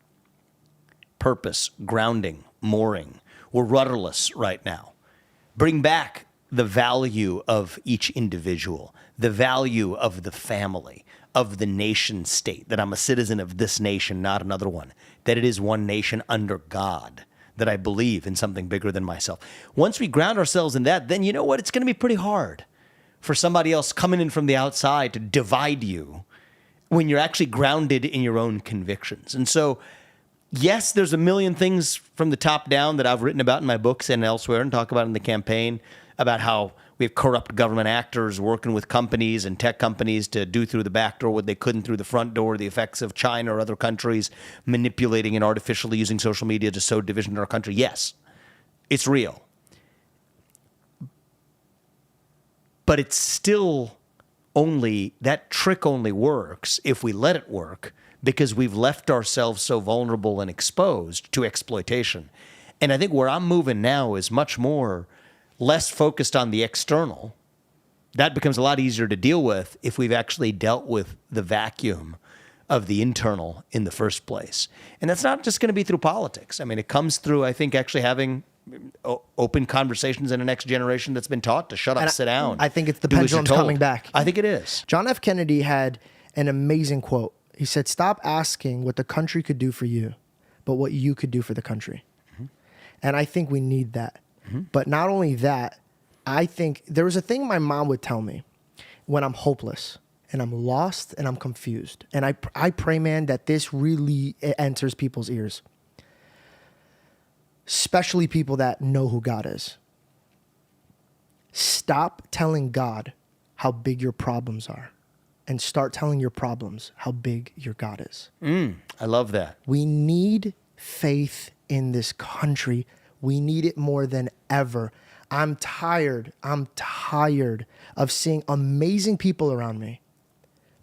purpose, grounding, mooring. We're rudderless right now. Bring back the value of each individual, the value of the family, of the nation state, that I'm a citizen of this nation, not another one, that it is one nation under God, that I believe in something bigger than myself. Once we ground ourselves in that, then you know what? It's going to be pretty hard for somebody else coming in from the outside to divide you when you're actually grounded in your own convictions. And so, yes, there's a million things from the top down that I've written about in my books and elsewhere and talk about in the campaign about how we have corrupt government actors working with companies and tech companies to do through the back door what they couldn't through the front door, the effects of China or other countries manipulating and artificially using social media to sow division in our country. Yes, it's real. But it's still that trick only works if we let it work, because we've left ourselves so vulnerable and exposed to exploitation. And I think where I'm moving now is much less focused on the external. That becomes a lot easier to deal with if we've actually dealt with the vacuum of the internal in the first place. And that's not just going to be through politics. I mean, it comes through, I think, actually having open conversations in the next generation that's been taught to shut up, sit down. I think it's the do as you're pendulum's told. coming back. I think it is. John F. Kennedy had an amazing quote. He said, "Stop asking what the country could do for you, but what you could do for the country." Mm-hmm. And I think we need that. Mm-hmm. But not only that, I think there was a thing my mom would tell me when I'm hopeless and I'm lost and I'm confused. And I pray, man, that this really enters people's ears, especially people that know who God is. Stop telling God how big your problems are and start telling your problems how big your God is. I love that. We need faith in this country. We need it more than ever. I'm tired of seeing amazing people around me.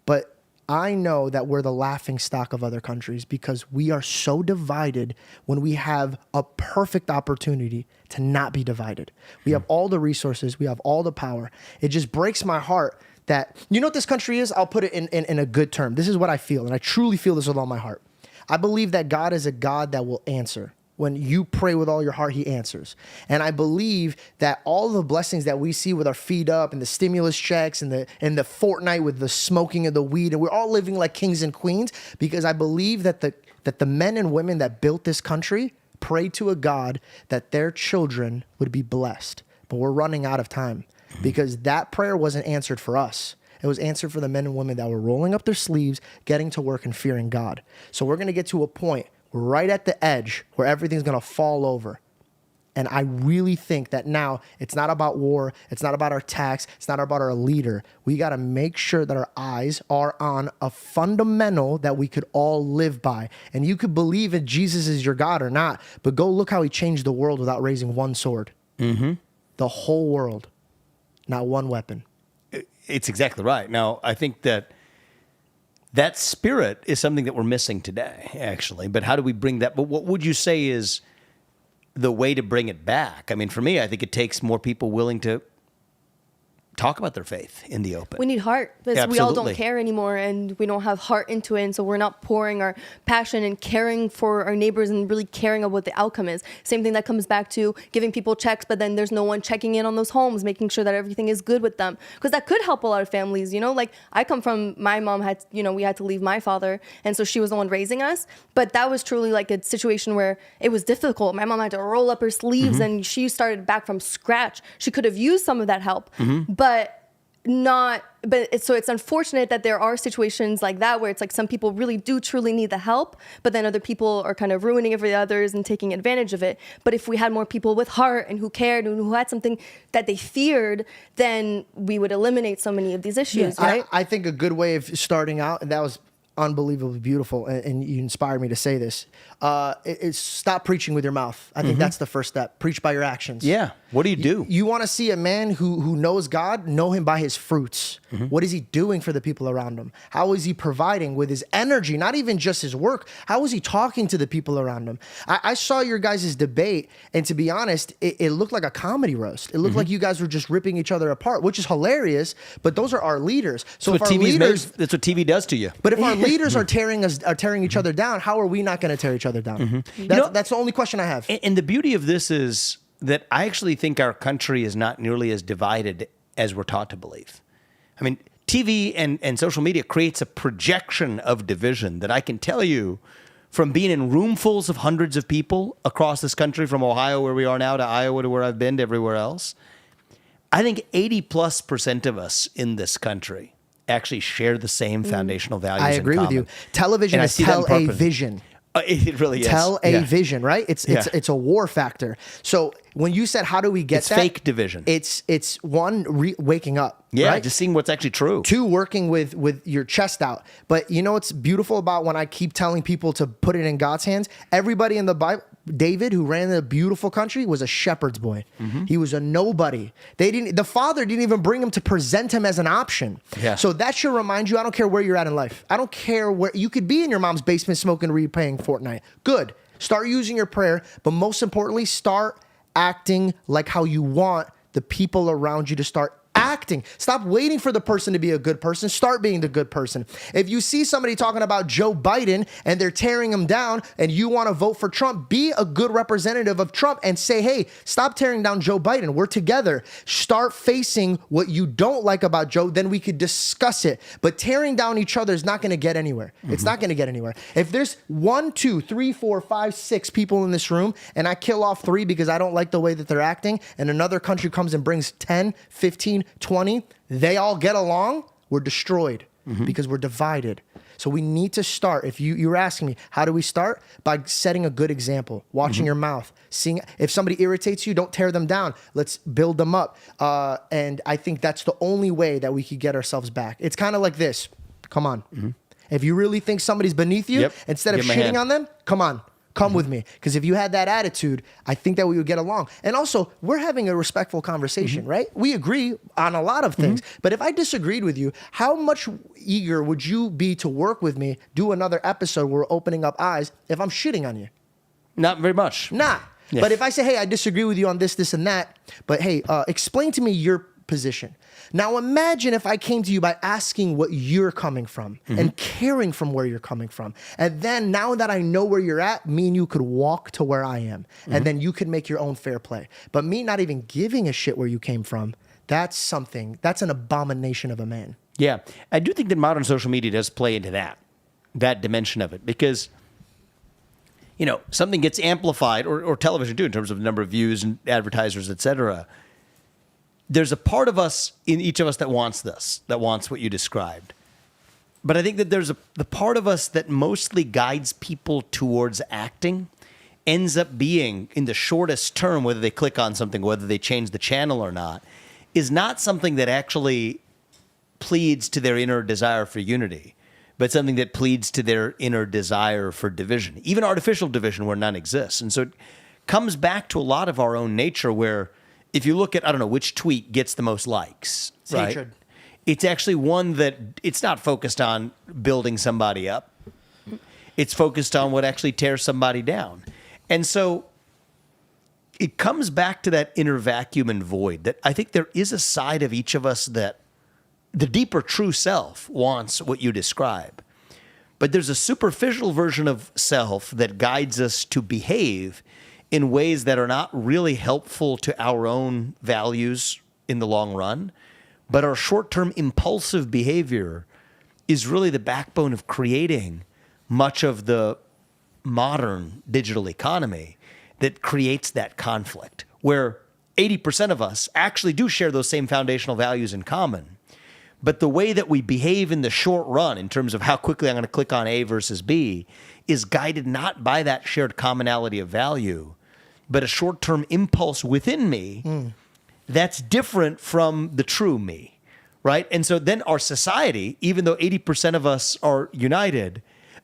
But I know that we're the laughing stock of other countries because we are so divided when we have a perfect opportunity to not be divided. We have all the resources. We have all the power. It just breaks my heart that, you know what this country is? I'll put it in a good term. This is what I feel, and I truly feel this with all my heart. I believe that God is a God that will answer. When you pray with all your heart, he answers. And I believe that all the blessings that we see with our feet up and the stimulus checks and the Fortnite with the smoking of the weed, and we're all living like kings and queens, because I believe that the men and women that built this country prayed to a God that their children would be blessed. But we're running out of time because that prayer wasn't answered for us. It was answered for the men and women that were rolling up their sleeves, getting to work and fearing God. So we're going to get to a point right at the edge where everything's going to fall over. And I really think that now it's not about war. It's not about our tax. It's not about our leader. We got to make sure that our eyes are on a fundamental that we could all live by. And you could believe that Jesus is your God or not, but go look how he changed the world without raising one sword. Mm-hmm. The whole world, not one weapon. It's exactly right. Now, I think that spirit is something that we're missing today, actually. But how do we bring that? But what would you say is the way to bring it back? I mean, for me, I think it takes more people willing to talk about their faith in the open. We need heart, because we all don't care anymore, and we don't have heart into it, and so we're not pouring our passion and caring for our neighbors and really caring about what the outcome is. Same thing that comes back to giving people checks, but then there's no one checking in on those homes, making sure that everything is good with them, because that could help a lot of families. You know, like I come from, my mom had, we had to leave my father, and so she was the one raising us, but that was truly like a situation where it was difficult. My mom had to roll up her sleeves, and she started back from scratch. She could have used some of that help, so it's unfortunate that there are situations like that where it's like some people really do truly need the help, but then other people are kind of ruining it for the others and taking advantage of it. But if we had more people with heart and who cared and who had something that they feared, then we would eliminate so many of these issues, right? I think a good way of starting out, and that was unbelievably beautiful, and you inspired me to say this, is stop preaching with your mouth. I think that's the first step. Preach by your actions. Yeah. What do you do? You want to see a man who knows God, know him by his fruits. What is he doing for the people around him? How is he providing with his energy, not even just his work? How is he talking to the people around him? I saw your guys' debate, and to be honest, it looked like a comedy roast. It looked like you guys were just ripping each other apart, which is hilarious, but those are our leaders. So That's if what our leaders... that's what TV does to you. But if our leaders are tearing each other down, how are we not going to tear each other down? That's the only question I have. And the beauty of this is that I actually think our country is not nearly as divided as we're taught to believe. I mean, TV and social media creates a projection of division that I can tell you from being in roomfuls of hundreds of people across this country, from Ohio where we are now to Iowa to where I've been to everywhere else. I think 80+% of us in this country actually share the same foundational values. I agree with you. Television is tell a vision. It really is. Tell a vision, right? It's a war factor. So when you said, how do we get it's that? Fake division. It's one, waking up. Yeah, right? just seeing what's actually true. 2, working with your chest out. But you know what's beautiful about when I keep telling people to put it in God's hands? Everybody in the Bible, David, who ran the beautiful country, was a shepherd's boy. He was a nobody. The father didn't even bring him to present him as an option. Yeah. So that should remind you, I don't care where you're at in life. I don't care where you could be in your mom's basement smoking, replaying Fortnite. Good. Start using your prayer, but most importantly, start acting like how you want the people around you to start acting. Stop waiting for the person to be a good person. Start being the good person. If you see somebody talking about Joe Biden and they're tearing him down and you want to vote for Trump, be a good representative of Trump and say, hey, stop tearing down Joe Biden. We're together. Start facing what you don't like about Joe, then we could discuss it. But tearing down each other is not going to get anywhere. It's not going to get anywhere. If there's 1, 2, 3, 4, 5, 6 people in this room and I kill off 3 because I don't like the way that they're acting, and another country comes and brings 10, 15, 20, they all get along, we're destroyed because we're divided. So we need to start. If you're asking me, how do we start? By setting a good example, watching your mouth, seeing if somebody irritates you, don't tear them down. Let's build them up. And I think that's the only way that we could get ourselves back. It's kind of like this. Come on. If you really think somebody's beneath you, instead of shitting on them, come on. Come with me. Because if you had that attitude, I think that we would get along. And also, we're having a respectful conversation, right? We agree on a lot of things. But if I disagreed with you, how much eager would you be to work with me, do another episode where we're opening up eyes if I'm shitting on you? Not very much. Not. Yeah. But if I say, hey, I disagree with you on this, this, and that, but hey, explain to me your position. Now imagine if I came to you by asking what you're coming from and caring from where you're coming from. And then now that I know where you're at, me and you could walk to where I am. And then you could make your own fair play. But me not even giving a shit where you came from, that's an abomination of a man. Yeah. I do think that modern social media does play into that dimension of it, because something gets amplified, or television too, in terms of the number of views and advertisers, et cetera. There's a part of us, in each of us, that wants this, that wants what you described. But I think that there's the part of us that mostly guides people towards acting ends up being, in the shortest term, whether they click on something, whether they change the channel or not, is not something that actually pleads to their inner desire for unity, but something that pleads to their inner desire for division, even artificial division where none exists. And so it comes back to a lot of our own nature, where if you look at, I don't know, which tweet gets the most likes, It's right? hatred. It's actually one that it's not focused on building somebody up. It's focused on what actually tears somebody down. And so it comes back to that inner vacuum and void that I think there is a side of each of us that the deeper true self wants what you describe. But there's a superficial version of self that guides us to behave in ways that are not really helpful to our own values in the long run, but our short-term impulsive behavior is really the backbone of creating much of the modern digital economy that creates that conflict, where 80% of us actually do share those same foundational values in common. But the way that we behave in the short run, in terms of how quickly I'm going to click on A versus B, is guided not by that shared commonality of value, but a short-term impulse within me that's different from the true me, right? And so then our society, even though 80% of us are united,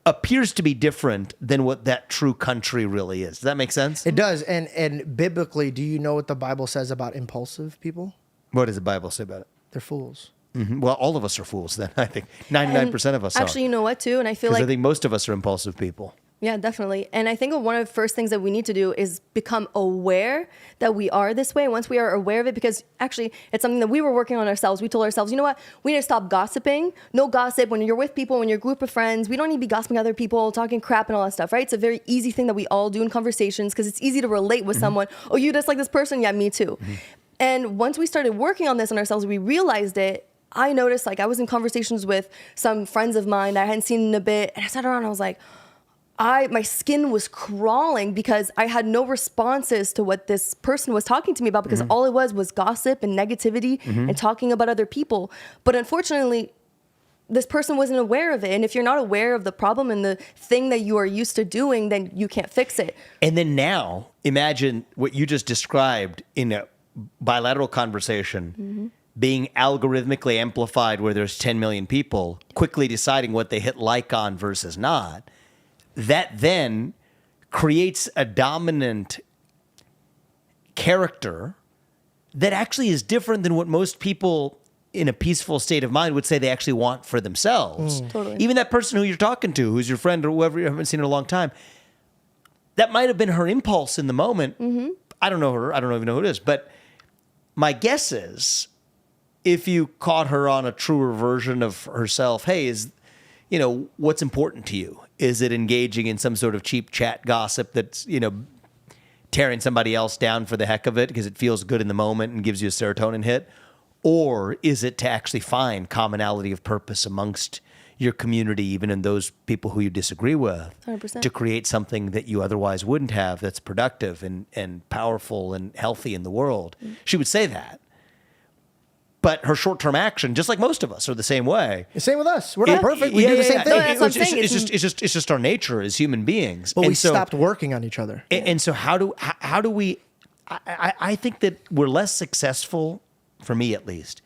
appears to be different than what that true country really is. Does that make sense? It does. And biblically, do you know what the Bible says about impulsive people? What does the Bible say about it? They're fools. Well, all of us are fools then, I think. 99% of us are. Actually, you know what, too? And I feel Because like... I think most of us are impulsive people. Yeah, definitely. And I think one of the first things that we need to do is become aware that we are this way. Once we are aware of it, because actually it's something that we were working on ourselves. We told ourselves, you know what? We need to stop gossiping. No gossip. When you're with people, when you're a group of friends, we don't need to be gossiping other people, talking crap and all that stuff, right? It's a very easy thing that we all do in conversations because it's easy to relate with someone. Oh, you just like this person? Yeah, me too. And once we started working on this on ourselves, we realized it. I noticed, like, I was in conversations with some friends of mine that I hadn't seen in a bit, and I sat around and I was like, my skin was crawling because I had no responses to what this person was talking to me about because all it was gossip and negativity and talking about other people. But unfortunately, this person wasn't aware of it. And if you're not aware of the problem and the thing that you are used to doing, then you can't fix it. And then now, imagine what you just described in a bilateral conversation being algorithmically amplified where there's 10 million people quickly deciding what they hit like on versus not. That then creates a dominant character that actually is different than what most people in a peaceful state of mind would say they actually want for themselves. Totally. Even that person who you're talking to, who's your friend or whoever you haven't seen in a long time, that might have been her impulse in the moment. I don't know her. I don't even know who it is. But my guess is if you caught her on a truer version of herself, hey, what's important to you? Is it engaging in some sort of cheap chat gossip that's, tearing somebody else down for the heck of it because it feels good in the moment and gives you a serotonin hit? Or is it to actually find commonality of purpose amongst your community, even in those people who you disagree with, 100%. to create something that you otherwise wouldn't have that's productive and powerful and healthy in the world? She would say that. But her short-term action, just like most of us, are the same way. The same with us. We're not perfect. We do the same thing. No, that's what I'm saying. It's just our nature as human beings. But we stopped working on each other. And so how do we? I think that we're less successful, for me at least,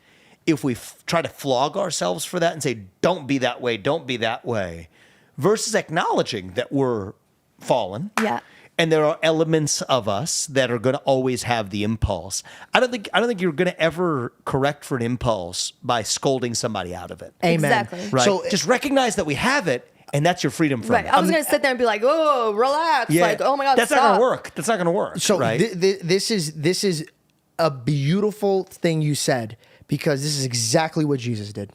if we try to flog ourselves for that and say, "Don't be that way. Don't be that way," versus acknowledging that we're fallen. Yeah. And there are elements of us that are going to always have the impulse. I don't think you're going to ever correct for an impulse by scolding somebody out of it. Amen. Exactly. Right. So just recognize that we have it, and that's your freedom from Right. it. I was going to sit there and be like, oh, relax. Yeah. Like, oh my God, that's stop. not going to work. That's not going to work. So right? this is a beautiful thing you said, because this is exactly what Jesus did.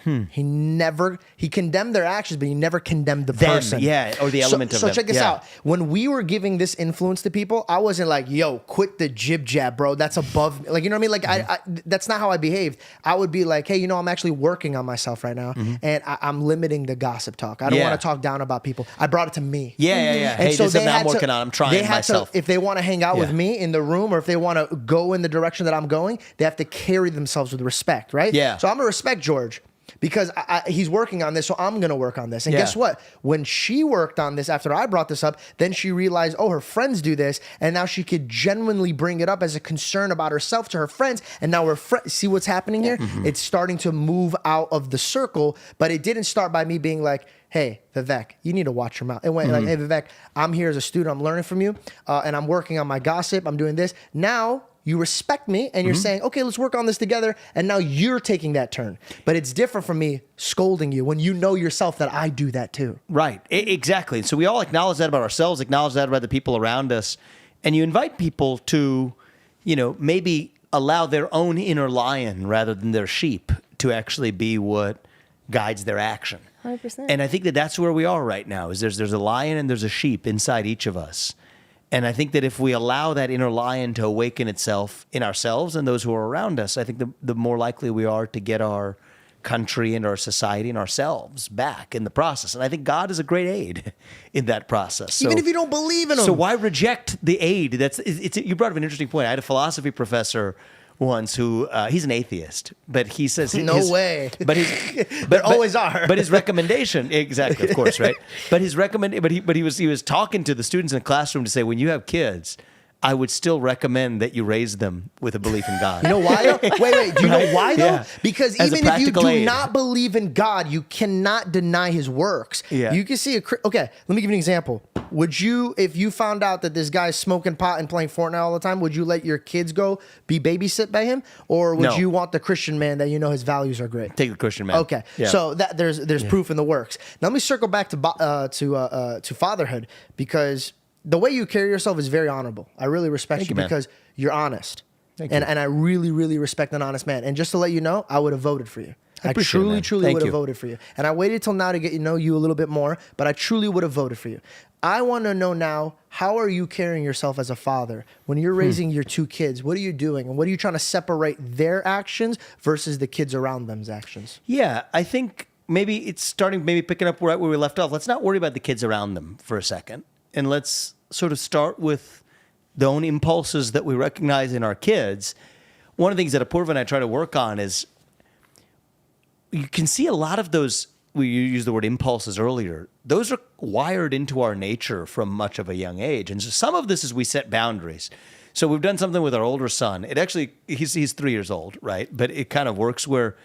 He condemned their actions, but he never condemned the person. Yeah, or the element of them. So check this yeah. out. When we were giving this influence to people, I wasn't like, yo, quit the jib jab, bro. That's above me. Like, you know what I mean? Like, I that's not how I behaved. I would be like, hey, I'm actually working on myself right now, and I'm limiting the gossip talk. I don't want to talk down about people. I brought it to me. Yeah. And Hey, so this is something I'm working on. I'm trying myself. if they want to hang out with me in the room, or if they want to go in the direction that I'm going, they have to carry themselves with respect, right? Yeah. So I'm gonna respect George, because he's working on this, so I'm going to work on this. And guess what? When she worked on this after I brought this up, then she realized, her friends do this, and now she could genuinely bring it up as a concern about herself to her friends. And now see what's happening here? It's starting to move out of the circle, but it didn't start by me being like, hey, Vivek, you need to watch your mouth. It went like, hey, Vivek, I'm here as a student. I'm learning from you, and I'm working on my gossip. I'm doing this. Now, you respect me, and you're saying, okay, let's work on this together. And now you're taking that turn. But it's different from me scolding you when you know yourself that I do that too. Right. Exactly. So we all acknowledge that about ourselves, acknowledge that about the people around us. And you invite people to, maybe allow their own inner lion rather than their sheep to actually be what guides their action. 100%. And I think that that's where we are right now, is there's a lion and there's a sheep inside each of us. And I think that if we allow that inner lion to awaken itself in ourselves and those who are around us, I think the more likely we are to get our country and our society and ourselves back in the process. And I think God is a great aid in that process. Even if you don't believe in him. So why reject the aid? You brought up an interesting point. I had a philosophy professor once who he's an atheist, but he says no way. But there always are. But his recommendation, exactly, of course, right? But his he was talking to the students in the classroom to say, when you have kids, I would still recommend that you raise them with a belief in God. You know why? Though? Wait. Do you know why though? Yeah. Because As a even if you practical do aid. not believe in God, you cannot deny His works. Yeah. You can see okay. Let me give you an example. Would you, if you found out that this guy's smoking pot and playing Fortnite all the time, would you let your kids go be babysit by him, or would No. you want the Christian man that you know his values are great? Take the Christian man. Okay, Yeah. so that there's proof in the works. Now let me circle back to fatherhood, because the way you carry yourself is very honorable. I really respect Thank you you, man. because you're honest, Thank and you. I really really respect an honest man. And just to let you know, I would have voted for you. I appreciate it, man. truly Thank would have you. voted for you. And I waited till now to get to know you a little bit more, but I truly would have voted for you. I want to know now, how are you carrying yourself as a father when you're raising your two kids? What are you doing, and what are you trying to separate their actions versus the kids around them's actions? Yeah, I think maybe it's starting, maybe picking up right where we left off. Let's not worry about the kids around them for a second. And let's sort of start with the own impulses that we recognize in our kids. One of the things that Apurva and I try to work on is you can see a lot of those, we used the word impulses earlier, those are wired into our nature from much of a young age. And so some of this is we set boundaries. So we've done something with our older son. It actually, he's 3 years old, right? But it kind of works where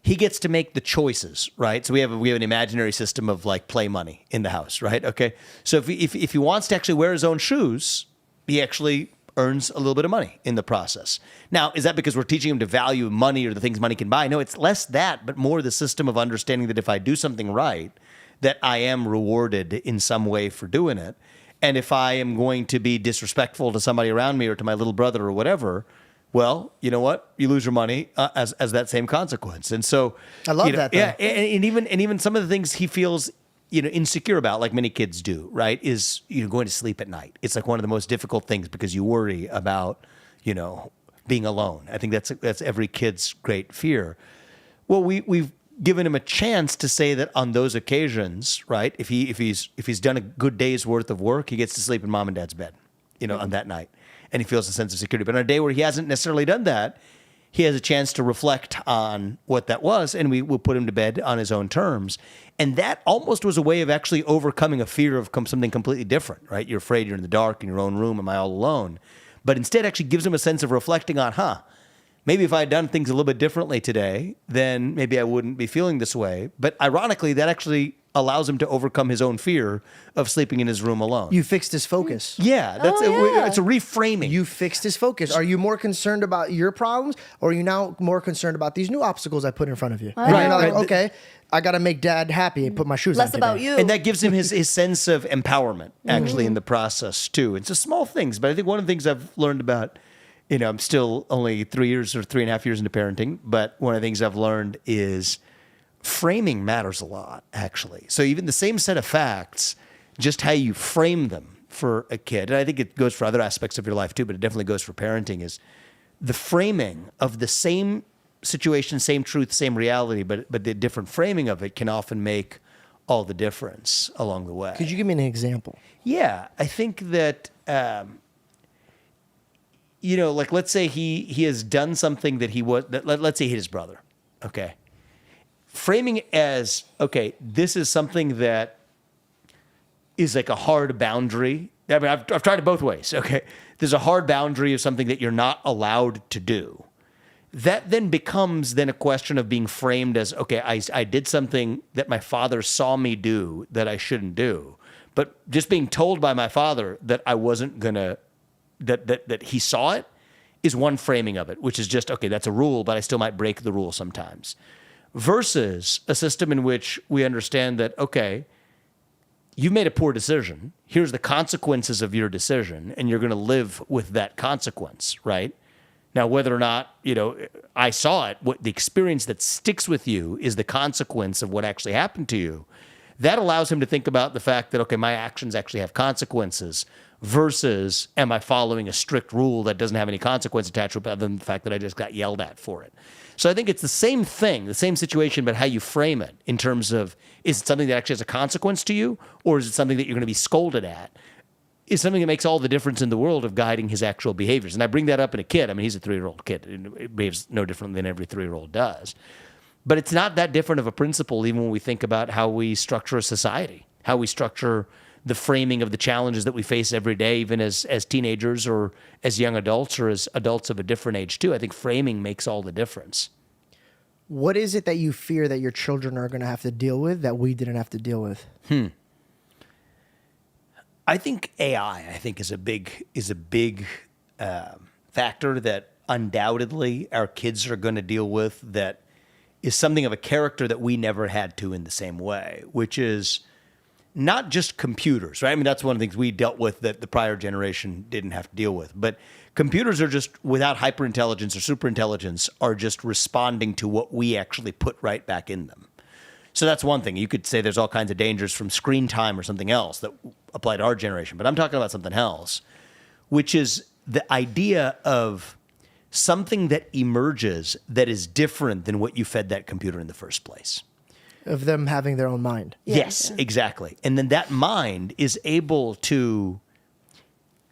he gets to make the choices, right? So we have an imaginary system of like play money in the house, right? Okay. So if he wants to actually wear his own shoes, he actually earns a little bit of money in the process. Now, is that because we're teaching him to value money or the things money can buy? No, it's less that, but more the system of understanding that if I do something right, that I am rewarded in some way for doing it. And if I am going to be disrespectful to somebody around me or to my little brother or whatever, well, you know what? You lose your money as that same consequence. And so I love that, though. Yeah, and even some of the things he feels insecure about, like many kids do, right, is going to sleep at night. It's like one of the most difficult things because you worry about being alone. I think that's every kid's great fear. Well, we've given him a chance to say that on those occasions, right, if he's done a good day's worth of work, he gets to sleep in mom and dad's bed, on that night, and he feels a sense of security. But on a day where he hasn't necessarily done that, he has a chance to reflect on what that was, and we will put him to bed on his own terms. And that almost was a way of actually overcoming a fear of something completely different, right? You're afraid you're in the dark in your own room. Am I all alone? But instead actually gives him a sense of reflecting on, maybe if I had done things a little bit differently today, then maybe I wouldn't be feeling this way. But ironically, that actually allows him to overcome his own fear of sleeping in his room alone. You fixed his focus. Yeah, it's a reframing. You fixed his focus. Are you more concerned about your problems, or are you now more concerned about these new obstacles I put in front of you? And you're now like, okay, I got to make dad happy and put my shoes on Less today. about you. And that gives him his sense of empowerment, actually, in the process, too. It's just small things. But I think one of the things I've learned about, I'm still only 3 years or 3.5 years into parenting, but one of the things I've learned is framing matters a lot, actually. So even the same set of facts, just how you frame them for a kid, and I think it goes for other aspects of your life, too, but it definitely goes for parenting, is the framing of the same situation, same truth, same reality, but the different framing of it can often make all the difference along the way. Could you give me an example? Yeah, I think that, like let's say he has done something that let's say he hit his brother, okay? Framing it as, okay, this is something that is like a hard boundary. I mean, I've tried it both ways, okay? There's a hard boundary of something that you're not allowed to do. That then becomes a question of being framed as, okay, I did something that my father saw me do that I shouldn't do. But just being told by my father that I wasn't going to, that he saw it is one framing of it, which is just, okay, that's a rule, but I still might break the rule sometimes. Versus a system in which we understand that, okay, you've made a poor decision. Here's the consequences of your decision, and you're going to live with that consequence, right? Now, whether or not, I saw it, what the experience that sticks with you is the consequence of what actually happened to you. That allows him to think about the fact that, okay, my actions actually have consequences versus am I following a strict rule that doesn't have any consequence attached to it other than the fact that I just got yelled at for it. So I think it's the same thing, the same situation, but how you frame it in terms of, is it something that actually has a consequence to you, or is it something that you're going to be scolded at? Is something that makes all the difference in the world of guiding his actual behaviors. And I bring that up in a kid. I mean, he's a 3-year-old kid. It behaves no different than every 3-year-old does. But it's not that different of a principle even when we think about how we structure a society, how we structure the framing of the challenges that we face every day, even as teenagers or as young adults or as adults of a different age too. I think framing makes all the difference. What is it that you fear that your children are going to have to deal with that we didn't have to deal with? I think AI, is a big factor that undoubtedly our kids are going to deal with, that is something of a character that we never had to in the same way, which is not just computers, right? I mean, that's one of the things we dealt with that the prior generation didn't have to deal with. But computers are just, without hyperintelligence or superintelligence, are just responding to what we actually put right back in them. So that's one thing. You could say there's all kinds of dangers from screen time or something else that apply to our generation. But I'm talking about something else, which is the idea of something that emerges that is different than what you fed that computer in the first place. Of them having their own mind. Yes, exactly. And then that mind is able to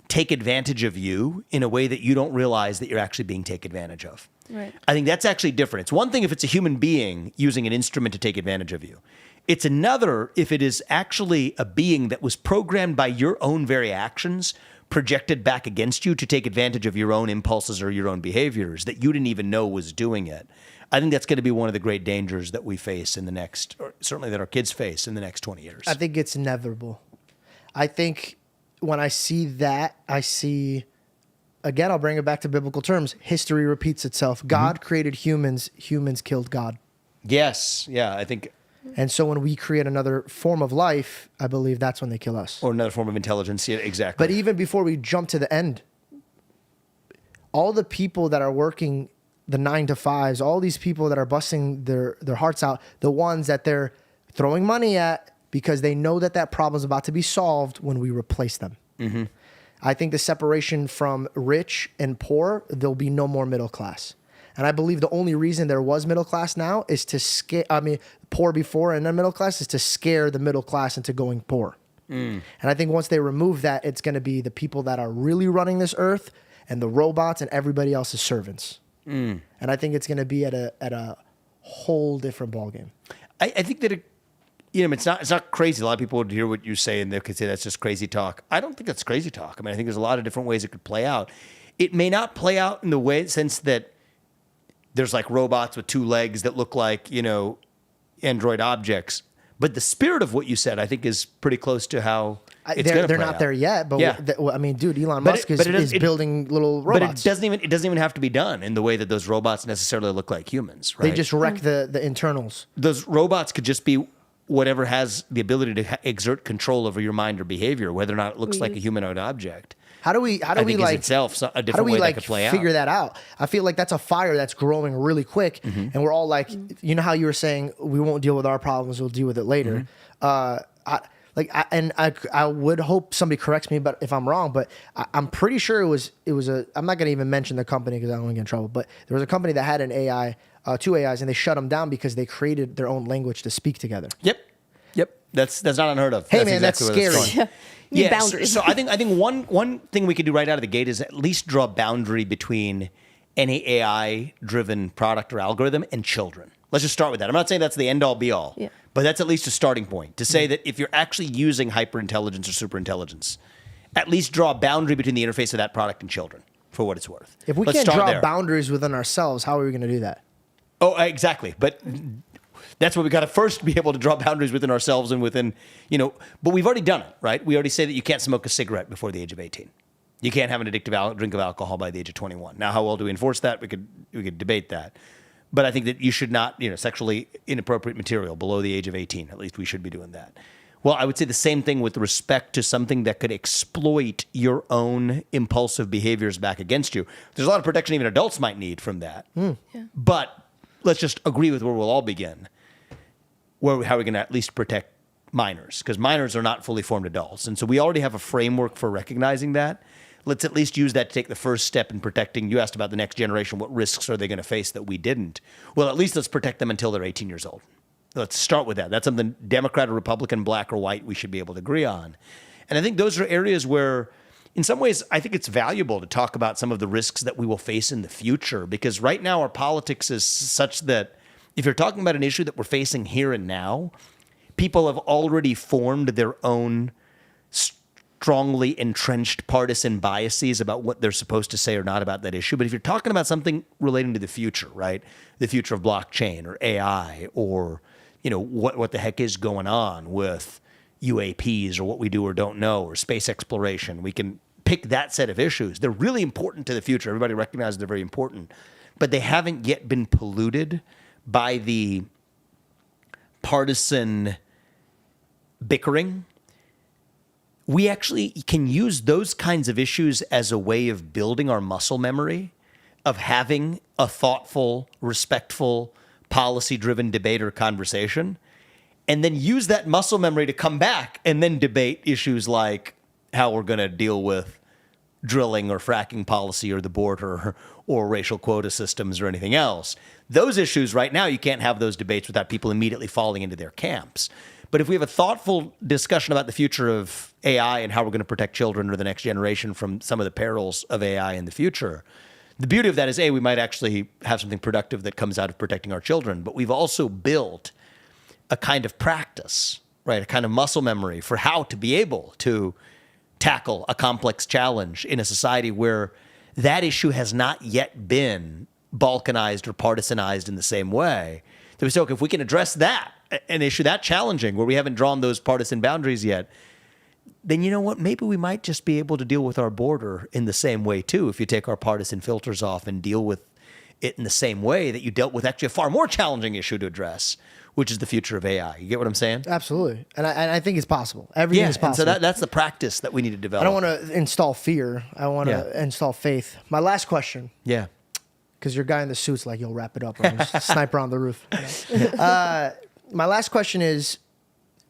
take advantage of you in a way that you don't realize that you're actually being taken advantage of. Right. I think that's actually different. It's one thing if it's a human being using an instrument to take advantage of you. It's another if it is actually a being that was programmed by your own very actions, projected back against you to take advantage of your own impulses or your own behaviors that you didn't even know was doing it. I think that's going to be one of the great dangers that we face in the next, or certainly that our kids face in the next 20 years. I think it's inevitable. I think when I see that, I see, again, I'll bring it back to biblical terms. History repeats itself. God created humans. Humans killed God. Yes. Yeah, I think. And so when we create another form of life, I believe that's when they kill us. Or another form of intelligence. Yeah, exactly. But even before we jump to the end, all the people that are working the 9-to-5s, all these people that are busting their hearts out, the ones that they're throwing money at because they know that that problem is about to be solved when we replace them. Mm-hmm. I think the separation from rich and poor, there'll be no more middle class. And I believe the only reason there was middle class now is to scare, poor before and then middle class is to scare the middle class into going poor. And I think once they remove that, it's going to be the people that are really running this earth and the robots and everybody else's servants. And I think it's going to be at a whole different ballgame. I think that it's not crazy. A lot of people would hear what you say and they could say that's just crazy talk. I don't think that's crazy talk. I mean, I think there's a lot of different ways it could play out. It may not play out in the sense that there's like robots with 2 legs that look like, Android objects. But the spirit of what you said, I think, is pretty close to how it's going to play They're not out. there yet, but Yeah. dude, Elon Musk is building little robots. But it doesn't even have to be done in the way that those robots necessarily look like humans, right? They just wreck the internals. Those robots could just be whatever has the ability to exert control over your mind or behavior, whether or not it looks like a humanoid object. How do we figure that out? I feel like that's a fire that's growing really quick, and we're all like, you know how you were saying we won't deal with our problems, we'll deal with it later. I would hope somebody corrects me, but if I'm wrong, but I'm pretty sure it was I'm not gonna even mention the company because I don't want to get in trouble. But there was a company that had an AI, 2 AIs, and they shut them down because they created their own language to speak together. Yep. That's not unheard of. Hey, man, that's exactly where scary. Need Yeah, boundaries. so I think one thing we could do right out of the gate is at least draw a boundary between any AI-driven product or algorithm and children. Let's just start with that. I'm not saying that's the end-all, be-all, but that's at least a starting point to say that if you're actually using hyperintelligence or superintelligence, at least draw a boundary between the interface of that product and children, for what it's worth. If we Let's can't start draw there. boundaries within ourselves, how are we going to do that? Oh, exactly. But that's what we got to first be able to draw boundaries within ourselves and within, but we've already done it, right? We already say that you can't smoke a cigarette before the age of 18. You can't have an addictive drink of alcohol by the age of 21. Now, how well do we enforce that? We could debate that. But I think that you should not, sexually inappropriate material below the age of 18. At least we should be doing that. Well, I would say the same thing with respect to something that could exploit your own impulsive behaviors back against you. There's a lot of protection even adults might need from that. Yeah. But let's just agree with where we'll all begin. How are we going to at least protect minors? Because minors are not fully formed adults. And so we already have a framework for recognizing that. Let's at least use that to take the first step in protecting. You asked about the next generation. What risks are they going to face that we didn't? Well, at least let's protect them until they're 18 years old. Let's start with that. That's something Democrat or Republican, black or white, we should be able to agree on. And I think those are areas where, in some ways, I think it's valuable to talk about some of the risks that we will face in the future. Because right now our politics is such that if you're talking about an issue that we're facing here and now, people have already formed their own strongly entrenched partisan biases about what they're supposed to say or not about that issue. But if you're talking about something relating to the future, right? The future of blockchain or AI or, what the heck is going on with UAPs or what we do or don't know or space exploration, we can pick that set of issues. They're really important to the future. Everybody recognizes they're very important, but they haven't yet been polluted by the partisan bickering. We actually can use those kinds of issues as a way of building our muscle memory, of having a thoughtful, respectful, policy-driven debate or conversation, and then use that muscle memory to come back and then debate issues like how we're going to deal with drilling or fracking policy or the border or racial quota systems or anything else. Those issues right now, you can't have those debates without people immediately falling into their camps. But if we have a thoughtful discussion about the future of AI and how we're going to protect children or the next generation from some of the perils of AI in the future, the beauty of that is, we might actually have something productive that comes out of protecting our children. But we've also built a kind of practice, right? A kind of muscle memory for how to be able to tackle a complex challenge in a society where that issue has not yet been balkanized or partisanized in the same way. So we say, okay, if we can address that, an issue that challenging where we haven't drawn those partisan boundaries yet, then you know what? Maybe we might just be able to deal with our border in the same way too, if you take our partisan filters off and deal with it in the same way that you dealt with actually a far more challenging issue to address, which is the future of AI. You get what I'm saying? Absolutely. And I think it's possible. Everything is possible. And so that's the practice that we need to develop. I don't want to install fear. I want to install faith. My last question. Yeah. Because your guy in the suit's like, you'll wrap it up. Or sniper on the roof. My last question is,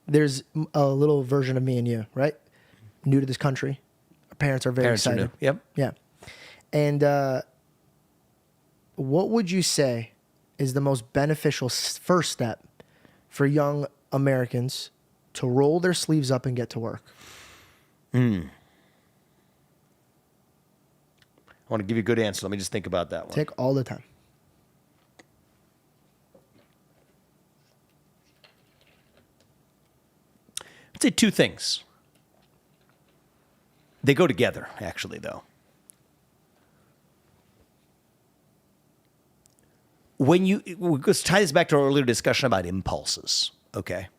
there's a little version of me and you, right? New to this country. Our parents are very excited. Are new. Yep. Yeah. And what would you say is the most beneficial first step for young Americans to roll their sleeves up and get to work? I want to give you a good answer. Let me just think about that one. Take all the time. I'd say two things. They go together, actually, though. Let's tie this back to our earlier discussion about impulses, okay?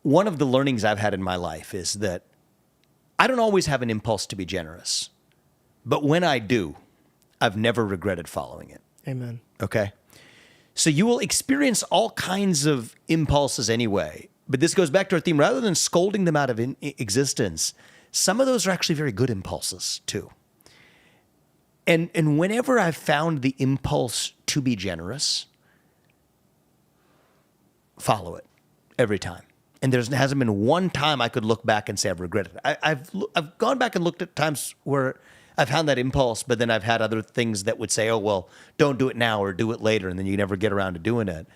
One of the learnings I've had in my life is that I don't always have an impulse to be generous. But when I do, I've never regretted following it. Amen. Okay? So you will experience all kinds of impulses anyway. But this goes back to our theme. Rather than scolding them out of existence, some of those are actually very good impulses too. And whenever I've found the impulse to be generous, follow it every time. And there hasn't been one time I could look back and say I've regretted it. I've gone back and looked at times where I've found that impulse, but then I've had other things that would say, oh, well, don't do it now or do it later, and then you never get around to doing it.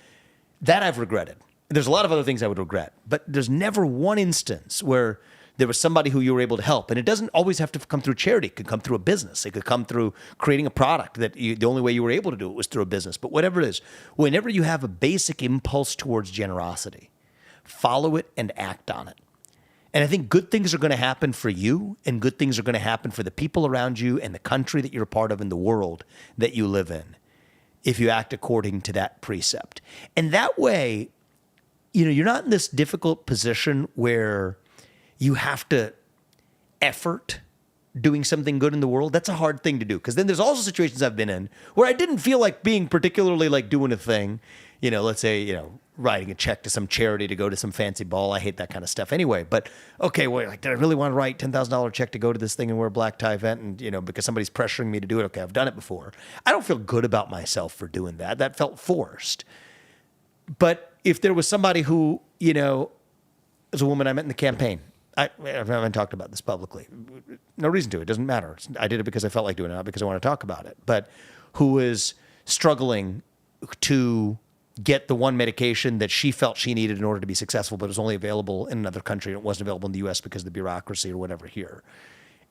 That I've regretted. There's a lot of other things I would regret, but there's never one instance where there was somebody who you were able to help. And it doesn't always have to come through charity. It could come through a business. It could come through creating a product that the only way you were able to do it was through a business. But whatever it is, whenever you have a basic impulse towards generosity, follow it and act on it. And I think good things are going to happen for you, and good things are going to happen for the people around you and the country that you're a part of and the world that you live in if you act according to that precept. And that way, you're not in this difficult position where you have to effort doing something good in the world. That's a hard thing to do, because then there's also situations I've been in where I didn't feel like being particularly like doing a thing, let's say, writing a check to some charity to go to some fancy ball. I hate that kind of stuff anyway. But okay, well, did I really want to write $10,000 check to go to this thing and wear a black tie event? And, because somebody's pressuring me to do it. Okay, I've done it before. I don't feel good about myself for doing that. That felt forced. But if there was somebody who, as a woman I met in the campaign, I haven't talked about this publicly. No reason to. It doesn't matter. I did it because I felt like doing it, not because I want to talk about it. But who is struggling to get the one medication that she felt she needed in order to be successful, but it was only available in another country and it wasn't available in the U.S. because of the bureaucracy or whatever here.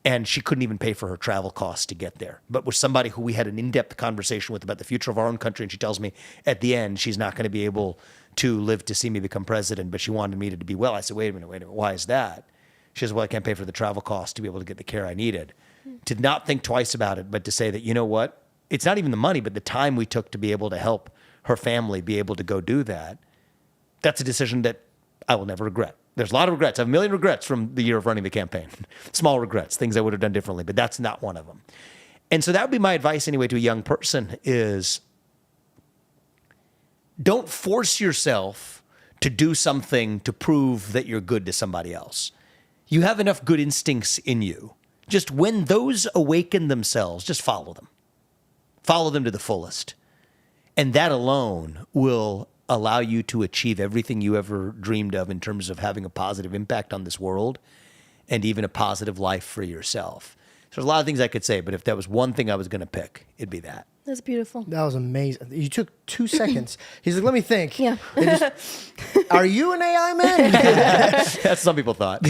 And she couldn't even pay for her travel costs to get there. But with somebody who we had an in-depth conversation with about the future of our own country, and she tells me at the end she's not going to be able to live to see me become president, but she wanted me to be well. I said, wait a minute, why is that? She says, well, I can't pay for the travel cost to be able to get the care I needed. To not think twice about it, but to say that, you know what? It's not even the money, but the time we took to be able to help her family be able to go do that. That's a decision that I will never regret. There's a lot of regrets. I have a million regrets from the year of running the campaign. Small regrets, things I would have done differently, but that's not one of them. And so that would be my advice anyway to a young person is don't force yourself to do something to prove that you're good to somebody else. You have enough good instincts in you. Just when those awaken themselves, just follow them. Follow them to the fullest. And that alone will allow you to achieve everything you ever dreamed of in terms of having a positive impact on this world and even a positive life for yourself. So there's a lot of things I could say, but if that was one thing I was going to pick, it'd be that. That's beautiful. That was amazing. You took 2 seconds. He's like, let me think. Yeah. Are you an AI man? That's some people thought.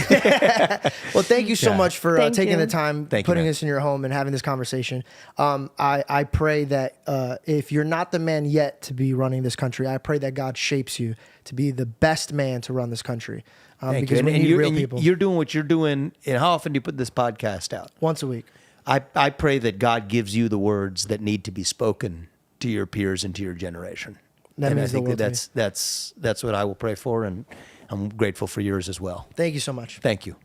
Well, thank you so Yeah. much for Thank taking you. the time, Thank you, putting man. us in your home and having this conversation. I pray that if you're not the man yet to be running this country, I pray that God shapes you to be the best man to run this country. Thank Because you. we need you're, real people. You're doing what you're doing. And how often do you put this podcast out? Once a week. I pray that God gives you the words that need to be spoken to your peers and to your generation. That and means I think the world to me. that's what I will pray for, and I'm grateful for yours as well. Thank you so much. Thank you.